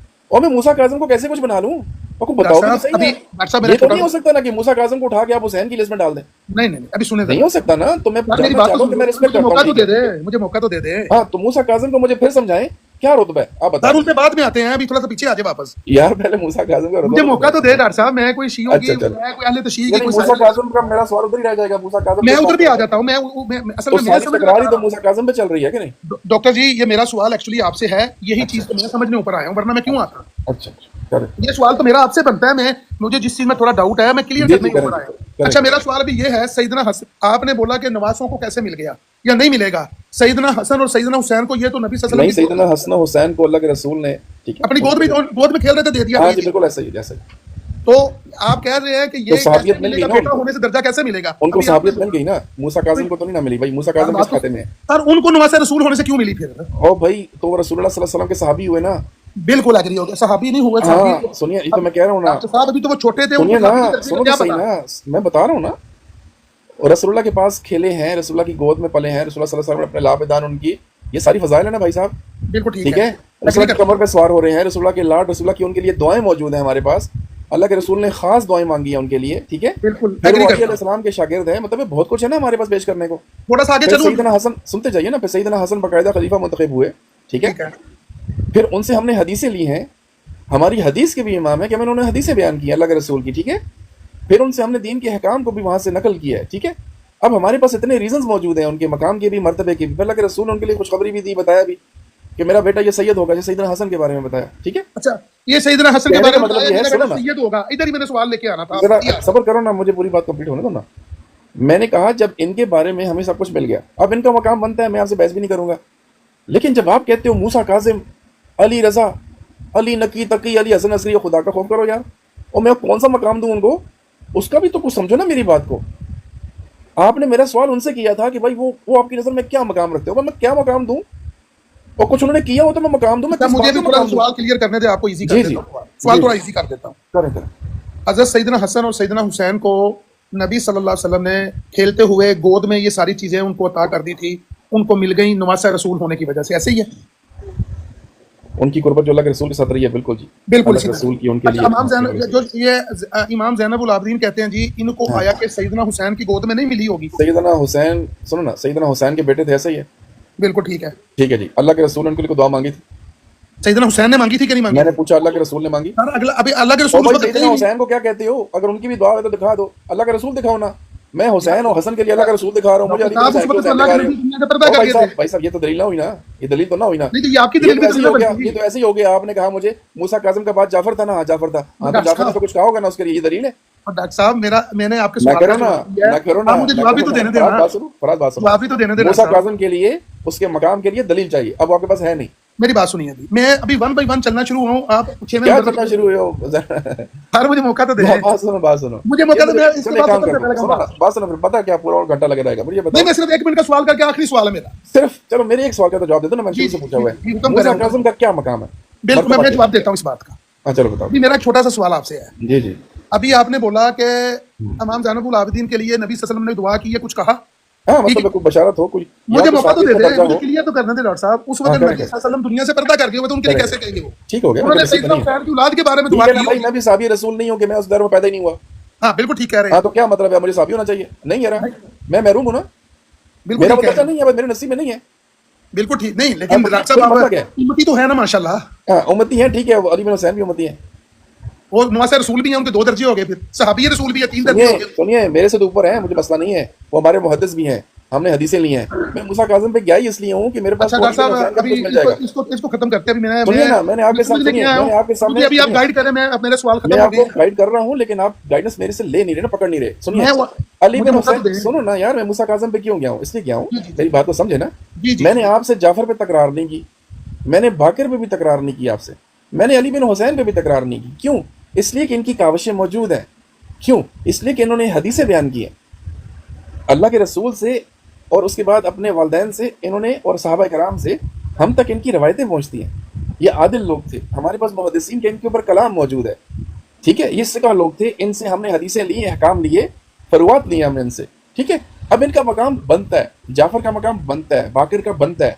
C: اور میں موسیٰ کاظم کو کیسے کچھ بنا لوں؟ آپ کو بتاؤ بھی تو صحیح
G: ابھی
C: نا.
G: ڈاکٹر صاحب میرا
C: یہ تو
G: چھوٹا
C: نہیں ہو سکتا نا کہ موسیٰ کاظم کو اٹھا کے آپ حسین کی لسٹ میں ڈال دیں.
G: نہیں نہیں ابھی سنیں
C: نہیں ہو سکتا نا. تو میں
G: میری
C: جاننا
G: بات
C: چاہتا ہوں کہ میں رسپیکٹ
G: مجھے
C: کرتا
G: موقع تو
C: ہوں.
G: دے دے، مجھے موقع تو دے دے.
C: ہاں تو موسیٰ کاظم کو مجھے پھر سمجھائیں کیا رتبہ ہے، آپ
G: سر
C: بتائیں
G: ان پہ بعد میں آتے ہیں، ابھی تھوڑا سا پیچھے آ جائے واپس.
C: یار. پہلے موسیٰ کاظم کا
G: مجھے
C: رتبہ
G: موقع تو دے ڈاکٹر صاحب. میں کوئی شیعوں کی،
C: اچھا چلو،
G: میں کوئی اہل تشیع کی
C: یعنی
G: کوئی
C: موسیٰ
G: سائر.
C: کاظم کا میرا سوال ادھر ہی رہ جائے گا. موسیٰ کاظم
G: میں
C: کس
G: ادھر
C: بات
G: بھی
C: پہ
G: آ
C: آتا ہے؟
G: جاتا ہوں. میں اصل
C: تو
G: میں
C: ساری تکرار ہی تو موسیٰ کاظم پہ چل رہی ہے کہ نہیں؟
G: ڈاکٹر جی یہ میرا سوال ایکچولی آپ سے ہے. یہی چیز تو میں سمجھنے اوپر آیا ہوں، ورنہ میں کیوں آتا.
C: اچھا کریں.
G: یہ سوال تو میرا آپ سے بنتا ہے. میں مجھے جس چیز میں تھوڑا ڈاؤٹ ہے میں کلیئر
C: جی
G: کرنے کے
C: کریں
G: اوپر آیا ہوں.
C: کریں.
G: اچھا میرا سوال ابھی یہ ہے، سیدنا حسن آپ نے بولا کہ نواسوں کو کیسے مل گیا یا نہیں ملے گا. سیدنا حسن اور سیدنا حسین کو یہ تو نبی صلی اللہ
C: نہیں،
G: علیہ وسلم
C: سیدنا حسن و حسین کو اللہ کے رسول نے ٹھیک ہے
G: اپنی گود میں کھیل رہے تھے، دے دیا.
C: ہاں جی بالکل ایسا ہی جیسا ہی.
G: تو آپ کہہ رہے ہیں کہ
C: تو
G: یہ
C: صحابیت
G: کیسے
C: مل
G: ملے
C: گئی
G: گا؟
C: نا
G: بیٹا
C: ان کو.
G: ہونے سے درجہ کیسے ملے گا؟
C: ان کو
G: ابھی آپ
C: صحابیت
G: نے
C: مل گئی نا. موسیٰ کاظم کو تو نہیں نہ ملی بھائی. موسیٰ کاظم کس کھاتے میں ہے؟
G: سر ان کو نواسہ رسول ہونے سے کیوں ملی پھر؟
C: او بھائی تو وہ رسول اللہ صلی اللہ علیہ وسلم کے صحابی ہوئے نا.
G: بالکل ایگری ہو گیا. صحابی نہیں ہوئے.
C: ہاں
G: صحابی
C: سنیے، یہ تو میں کہہ رہا ہوں نا.
G: ڈاکٹر صاحب ابھی تو وہ چھوٹے تھے، ان
C: سنیے
G: کو
C: نا،
G: صحابی کے درجے
C: سنو
G: کا
C: تو
G: کیا
C: صحیح
G: پتا.
C: نا، میں بتا رہا ہوں نا. اور رسول اللہ کے پاس کھیلے ہیں، رسول اللہ کی گود میں پلے ہیں، رسول اللہ صلی اللہ علیہ وسلم نے اپنے لابدان ان کی، یہ ساری فضائل ہیں نا بھائی صاحب.
G: بالکل
C: ٹھیک ہے. رسول اللہ کی کمر پہ سوار ہو رہے ہیں، رسول اللہ کے لاڈ، رسول اللہ کی ان کے لیے دعائیں موجود ہیں ہمارے پاس. اللہ کے رسول نے خاص دعائیں مانگی ہیں ان کے لیے. ٹھیک ہے.
G: بالکل
C: پھر
G: ایگری
C: وہ
G: کرتا
C: علیہ
G: ہوں.
C: السلام کے شاگرد ہیں. مطلب بہت کچھ ہے نا ہمارے پاس پیش کرنے کو.
G: تھوڑا سا آگے
C: پھر
G: چلوں.
C: سیدنا حسن سنتے جائیے نا. پھر سیدنا حسن باقاعدہ خلیفہ منتخب ہوئے. ٹھیک ہے.
G: ٹھیک ہے.
C: پھر ان سے ہم نے حدیثیں لی ہیں. ہماری حدیث کے بھی امام ہے کہ میں انہوں نے حدیثیں بیان کی اللہ کے رسول کی. ٹھیک ہے. پھر ان سے ہم نے دین کے احکام کو بھی وہاں سے نقل کیا ہے. ٹھیک ہے. اب ہمارے پاس اتنے ریزنز موجود ہیں ان کے مقام کے بھی، مرتبے کے بھی. اللہ کے رسول نے ان کے لیے خوشخبری بھی دی، بتایا بھی کہ میرا بیٹا یہ سید ہوگا، جیسے سیدنا حسن کے بارے میں بتایا. ٹھیک ہے.
G: اچھا یہ سیدنا حسن کے
C: کہنے
G: بارے
C: کا
G: میں
C: مطلب
G: بتایا
C: یہ ہے،
G: میرا
C: سنو
G: بیٹا
C: نا.
G: سید ہوگا. ادھر ہی میں نے سوال لے کے آنا تھا.
C: ذرا صبر کرو نا، مجھے پوری بات کمپلیٹ ہونے دو نا. میں نے کہا جب ان کے بارے میں ہمیں سب کچھ مل گیا، اب ان کا مقام بنتا ہے، میں آپ سے بحث بھی نہیں کروں گا. لیکن جب آپ کہتے ہو موسیٰ کاظم، علی رضا، علی نقی تقی، علی حسن عصری، خدا کا خوف کرو یار. اور میں کون سا مقام دوں ان کو؟ اس کا بھی تو کچھ سمجھو نا میری بات کو. آپ نے میرا سوال ان سے کیا تھا کہ بھائی وہ آپ کی نظر میں کیا مقام رکھتے ہو. میں کیا مقام دوں؟ اور کچھ انہوں نے کیا ہو تو میں مقام دوں. میں
G: مجھے بھی تھوڑا سوال کلیئر کرنے دے، آپ کو ایزی کر دیتا ہوں. سوال تھوڑا ایزی کر دیتا ہوں.
C: کریں کریں.
G: حضرت سیدنا حسن اور سیدنا حسین کو نبی صلی اللہ علیہ وسلم نے کھیلتے ہوئے گود میں یہ ساری چیزیں ان کو عطا کر دی تھی، ان کو مل گئی نواسہ رسول ہونے کی وجہ سے. ایسے ہی ہے
C: ان کی قربت جو اللہ کے رسول کے ساتھ رہی ہے. بالکل جی
G: بالکل.
C: اللہ کے رسول کی ان کے لیے.
G: امام زینب جو یہ امام زینب العابدین کہتے ہیں جی ان کو آیا کہ سیدنا حسین کی گود میں نہیں ملی ہوگی.
C: سیدنا حسین سنو نا، سیدنا حسین کے بیٹے تھے، ایسا ہی ہے.
G: بالکل ٹھیک ہے.
C: ٹھیک ہے جی. اللہ کے رسول نے ان کے لیے دعا مانگی تھی.
G: سیدنا حسین نے مانگی تھی کہ نہیں مانگی؟
C: میں نے پوچھا اللہ کے رسول نے مانگی.
G: اگلا ابھی اللہ کے رسول
C: سیدنا حسین کو کیا کہتے ہو؟ اگر ان کی بھی دعا ہے تو دکھا دو. اللہ کا رسول دکھاؤ نا. میں حسین اور حسن کے لیے اللہ کا رسول دکھا رہا ہوں. مجھے بھائی صاحب یہ تو دلیل نہ ہوئی نا، یہ دلیل تو نہ ہوئی نا. یہ تو ایسے ہی ہو گیا. آپ نے کہا مجھے موسیٰ کاظم کا بعد جعفر تھا نا. ہاں جعفر تھا. ہاں تو جعفر نے تو کچھ کہا ہوگا نا اس کے لیے. یہ دلیل ہے.
G: ڈاکٹر صاحب میں نے آپ کے
C: سوال کا
G: مجھے جواب بھی تو دینے دینا. جواب بھی تو دینے دینا.
C: موسیٰ کاظم کے لیے اس کے مقام کے لیے دلیل چاہیے. اب آپ کے پاس ہے نہیں.
G: میری بات سنیے ابھی میں ابھی 1 بائی 1 چلنا شروع ہوں. آپ
C: کیا چلنا شروع ہوئے ہو؟
G: سر مجھے موقع تو دیں.
C: بات سنو
G: مجھے موقع تو دیں.
C: بات سنو. پھر پتا کیا پورا اور گھنٹہ لگے رہے گا. مجھے
G: نہیں، میں صرف 1 منٹ کا سوال کر کے آخری سوال ہے میرا.
C: صرف چلو میرے ایک سوال کا تو جواب دے دو نا. میں نے سے پوچھا ہوا ہے موسیٰ کاظم کا کیا مقام ہے.
G: بالکل میں جواب دیتا ہوں اس بات کا.
C: ہاں چلو بتاؤ.
G: میرا ایک چھوٹا سا سوال آپ سے ہے.
C: جی جی.
G: ابھی آپ نے بولا کہ امام زینب العابدین کے لیے نبی صلی اللہ علیہ وسلم نے دعا کی ہے، کچھ کہا
C: ہاں مطلب کوئی بشارت ہو، کوئی
G: مجھے موقع تو دے دیں،
C: درجہ
G: مجھے
C: ہو.
G: کلیئر تو کرنے دیں ڈاکٹر صاحب. اس وقت نبی صلی اللہ علیہ وسلم دنیا سے پردہ کر کے ہوئے تو ان کے لیے کیسے کہیں گے وہ؟
C: ٹھیک ہو گیا،
G: انہوں نے سیدنا خیر کی اولاد کے بارے میں دعا کی.
C: بھائی میں بھی صحابی رسول نہیں ہوں کہ میں اس دور میں پیدا ہی نہیں ہوا.
G: ہاں بالکل ٹھیک کہہ رہے
C: ہاں
G: ہیں،
C: تو کیا مطلب ہے مجھے صحابی ہونا چاہیے؟ نہیں ہے رہا، میں محروم ہوں نا،
G: بالکل
C: میرا
G: ٹھیک کہہ
C: مطلب
G: رہے ہیں،
C: نہیں ہے بھائی، میرے نصیب میں نہیں ہے.
G: بالکل ٹھیک. نہیں لیکن
C: اب
G: ڈاکٹر صاحب
C: مسئلہ
G: آپ
C: کیا ہے؟
G: امتی تو ہے نا ماشاءاللہ،
C: ہاں امتی ہیں، ٹھیک ہے، علی بن حسین بھی امتی ہیں.
G: اور معاصر رسول بھی ہیں، ان کے 2 درجے ہو گئے، پھر صحابی رسول بھی ہے 3 درجے ہو گئے.
C: سنیے میرے سے تو اوپر ہیں، مجھے مسئلہ نہیں ہے، وہ ہمارے محدث بھی ہیں، ہم نے حدیثیں لی ہیں. میں موسیٰ کاظم پہ گیا ہی اس لیے ہوں کہ میرے پاس
G: اچھا ڈاکٹر صاحب ابھی
C: مل جائے گا.
G: اس کو ختم کرتے ہیں.
C: سنیے نا، میں نے آپ کے سامنے، میں نے آپ کے سامنے،
G: ابھی آپ گائیڈ کریں، میں میرے سوال
C: میں
G: ختم ہو
C: آپ
G: گئے.
C: کو گائیڈ کر رہا ہوں لیکن آپ گائیڈنس میرے سے لے نہیں رہے نا، پکڑ نہیں رہے. سنیے علی
G: مجھے
C: بن
G: موقع تو
C: حسین،
G: دیں.
C: سنو نا یار، میں موسیٰ کاظم پہ کیوں گیا ہوں؟ اس لیے گیا ہوں،
G: جی، جی.
C: میری بات کو سمجھے نا.
G: جی جی
C: میں نے آپ سے جعفر پہ تکرار نہیں کی، میں نے باقر پہ بھی تکرار نہیں کی آپ سے، میں نے علی بن حسین پہ بھی تکرار نہیں کی. کیوں؟ اس لیے کہ ان کی کاوشیں موجود ہیں. کیوں؟ اس لیے کہ انہوں نے حدیثیں بیان کی ہیں اللہ کے رسول سے، اور اس کے بعد اپنے والدین سے انہوں نے، اور صحابہ کرام سے ہم تک ان کی روایتیں پہنچتی ہیں. یہ عادل لوگ تھے، ہمارے پاس محدثین کے ان کے اوپر کلام موجود ہے. ٹھیک ہے، یہ سکہ لوگ تھے، ان سے ہم نے حدیثیں لی، احکام لیے، فروات لیے ہم نے ان سے. ٹھیک ہے، اب ان کا مقام بنتا ہے، جعفر کا مقام بنتا ہے، باقر کا بنتا ہے.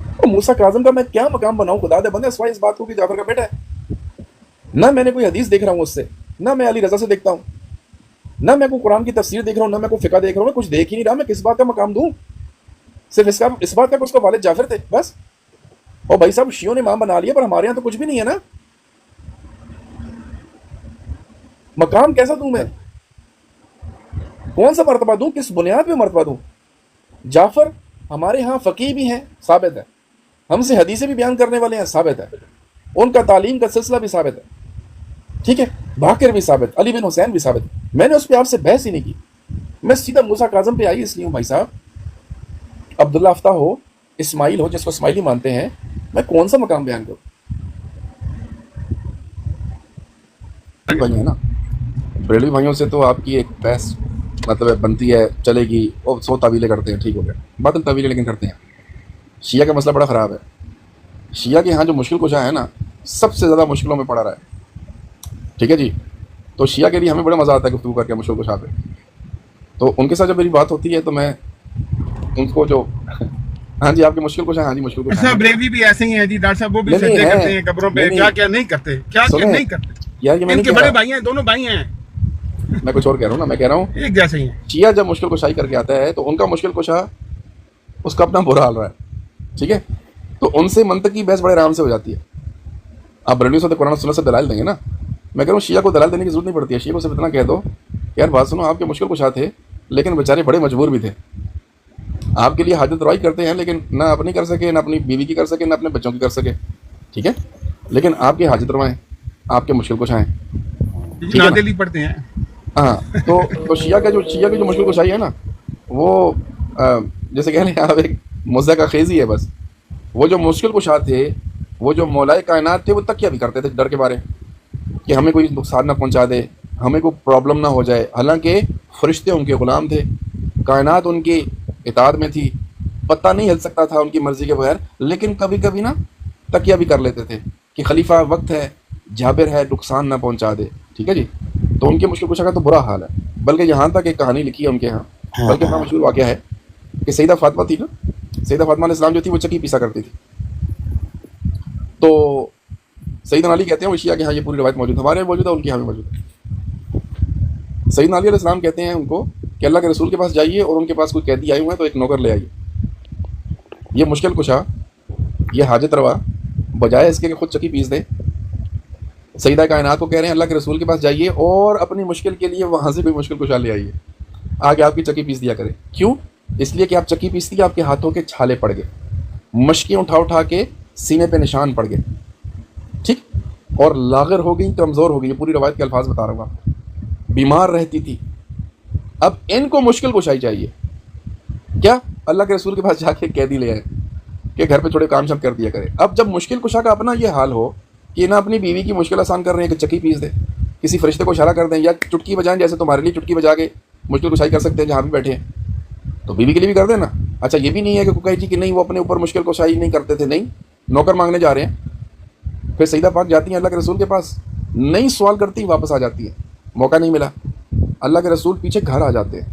C: اور موسیٰ کاظم کا میں کیا مقام بناؤں؟ خدا دے بندے سوائے اس بات کو کہ جعفر کا بیٹا ہے. نہ میں نے کوئی حدیث دیکھ رہا ہوں اس سے، نہ میں علی رضا سے دیکھتا ہوں، نہ میں کوئی قرآن کی تفسیر دیکھ رہا ہوں، نہ میں کوئی فقہ دیکھ رہا ہوں، میں کچھ دیکھ ہی نہیں رہا. میں کس بات کا مقام دوں؟ صرف اس بات کا کہ اس کا والد جعفر تھے بس. اور بھائی صاحب شیعوں نے امام بنا لیا، پر ہمارے یہاں تو کچھ بھی نہیں ہے نا. مقام کیسا دوں میں؟ کون سا مرتبہ دوں؟ کس بنیاد پہ مرتبہ دوں؟ جعفر ہمارے ہاں فقیہ بھی ہیں، ثابت ہے، ہم سے حدیثیں بھی بیان کرنے والے ہیں، ثابت ہے، ان کا تعلیم کا سلسلہ بھی ثابت ہے. ٹھیک ہے، باقر بھی ثابت، علی بن حسین بھی ثابت. میں نے اس پہ آپ سے بحث ہی نہیں کی، میں سیدھا موسیٰ کاظم پہ آئی اس لیے ہوں. بھائی صاحب عبداللہ افتح ہو، اسماعیل ہو جس کو اسماعیلی مانتے ہیں، میں کون سا مقام بیان کروں؟ بھائی ہے نا، بریلوی بھائیوں سے تو آپ کی ایک بحث مطلب بنتی ہے، چلے گی، اور 100 تعویلیں کرتے ہیں، ٹھیک ہو گیا، باطل تعویلیں لیکن کرتے ہیں. شیعہ کا مسئلہ بڑا خراب ہے. شیعہ کے ہاں جو مشکل کشا ہے نا، سب سے زیادہ مشکلوں میں پڑا رہا ہے. ٹھیک ہے جی، تو شیعہ کے لیے ہمیں بڑا مزہ آتا ہے گفتگو کر کے مشکل کشا پہ. تو ان کے ساتھ جب میری بات ہوتی ہے تو میں ان کو جو ہاں جی آپ کے مشکل کشا، ہاں جی مشکل کشا،
H: بریلوی بھی ایسے ہی ہیں جی ڈاکٹر صاحب، وہ بھی سجدے کرتے ہیں قبروں پہ، کیا کیا نہیں کرتے، کیا کیا نہیں کرتے.
C: یار یہ میں
H: ان
C: نہیں
H: کے
C: کہہ
H: بڑے
C: رہا،
H: بھائی ہیں، دونوں بھائی ہیں،
C: میں کچھ اور کہہ رہا ہوں نا. میں کہہ رہا ہوں
H: ایک جیسے ہی ہیں.
C: شیعہ جب مشکل کشائی کر کے آتا ہے تو ان کا مشکل کشا اس کا اپنا برا حال رہا ہے. ٹھیک ہے، تو ان سے منطقی بحث بڑے آرام سے ہو جاتی ہے. آپ بریلوی سے قرآن و سنت سے دلائل دیں گے نا. میں کہہ رہا ہوں شیعہ کو دلائل دینے کی ضرورت نہیں پڑتی ہے. شیعہ کو صرف اتنا کہہ دو یار بات سنو، آپ کے مشکل کشا تھے لیکن بیچارے بڑے مجبور بھی تھے، آپ کے لیے حاجت روائی کرتے ہیں لیکن نہ اپنی کر سکے، نہ اپنی بیوی کی کر سکے، نہ اپنے بچوں کی کر سکے. ٹھیک ہے، لیکن آپ کی حاجت روائیں، آپ کے مشکل کشا ہیں.
H: نادلی پڑھتے ہیں.
C: ہاں تو شیعہ کی جو مشکل کشائی ہے نا، وہ جیسے کہہ رہے ہیں آپ ایک مزہ کا خیزی ہے بس. وہ جو مشکل کشا تھے، وہ جو مولائے کائنات تھے، وہ تکیہ بھی کرتے تھے ڈر کے بارے کہ ہمیں کوئی نقصان نہ پہنچا دے، ہمیں کوئی پرابلم نہ ہو جائے. حالانکہ فرشتے ان کے غلام تھے، کائنات ان کی اطاعت میں تھی، پتہ نہیں ہل سکتا تھا ان کی مرضی کے بغیر، لیکن کبھی کبھی نا تکیہ بھی کر لیتے تھے کہ خلیفہ وقت ہے، جابر ہے، نقصان نہ پہنچا دے. ٹھیک ہے جی، تو ان کے مشکل کشا کا تو برا حال ہے. بلکہ یہاں تک ایک کہانی لکھی ہے ان کے ہاں، بلکہ ہاں مشہور واقعہ ہے کہ سیدہ فاطمہ تھی نا، سیدہ فاطمہ علیہ السلام جو تھی وہ چکی پیسا کرتی تھی. تو سیدنا علی کہتے ہیں، وہ شیعہ کے ہاں یہ پوری روایت موجود ہے، ہمارے موجود ہے، ان کے ہاں بھی موجود ہے. سیدنا علی علیہ السلام کہتے ہیں ان کو کہ اللہ کے رسول کے پاس جائیے اور ان کے پاس کوئی قیدی آئے ہوئے ہیں تو ایک نوکر لے آئیے. یہ مشکل کشا، یہ حاجت روا، بجائے اس کے کہ خود چکی پیس دے، سیدہ کائنات کو کہہ رہے ہیں اللہ کے رسول کے پاس جائیے اور اپنی مشکل کے لیے وہاں سے کوئی مشکل کشا لے آئیے، آگے آپ کی چکی پیس دیا کرے. کیوں؟ اس لیے کہ آپ چکی پیستی، آپ کے ہاتھوں کے چھالے پڑ گئے، مشکیں اٹھا اٹھا کے سینے پہ نشان پڑ گئے. ٹھیک، اور لاغر ہو گئی، کمزور ہو گئی. یہ پوری روایت کے الفاظ بتا رہا ہوں آپ. بیمار رہتی تھی. اب ان کو مشکل کشائی چاہیے، کیا اللہ کے رسول کے پاس جا کے قیدی لے آئے کہ گھر پہ تھوڑے کام شام کر دیا کرے. اب جب مشکل کشا کا اپنا یہ حال ہو کہ نہ اپنی بیوی کی مشکل آسان کر رہے ہیں کہ چکی پیس دے، کسی فرشتے کو اشارہ کر دیں یا چٹکی بجائیں، جیسے تمہارے لیے چٹکی بجا کے مشکل کشائی کر سکتے ہیں جہاں بھی بیٹھے ہیں، تو بیوی کے لیے بھی کر دیں نا. اچھا یہ بھی نہیں ہے کہ کوئی کہے کہ نہیں وہ اپنے اوپر مشکل کشائی نہیں کرتے تھے، نہیں، نوکر مانگنے جا رہے ہیں. پھر سیدہ پاک جاتی ہیں اللہ کے رسول کے پاس، نہیں سوال کرتی، واپس آ جاتی ہے، موقع نہیں ملا. اللہ کے رسول پیچھے گھر آ جاتے ہیں،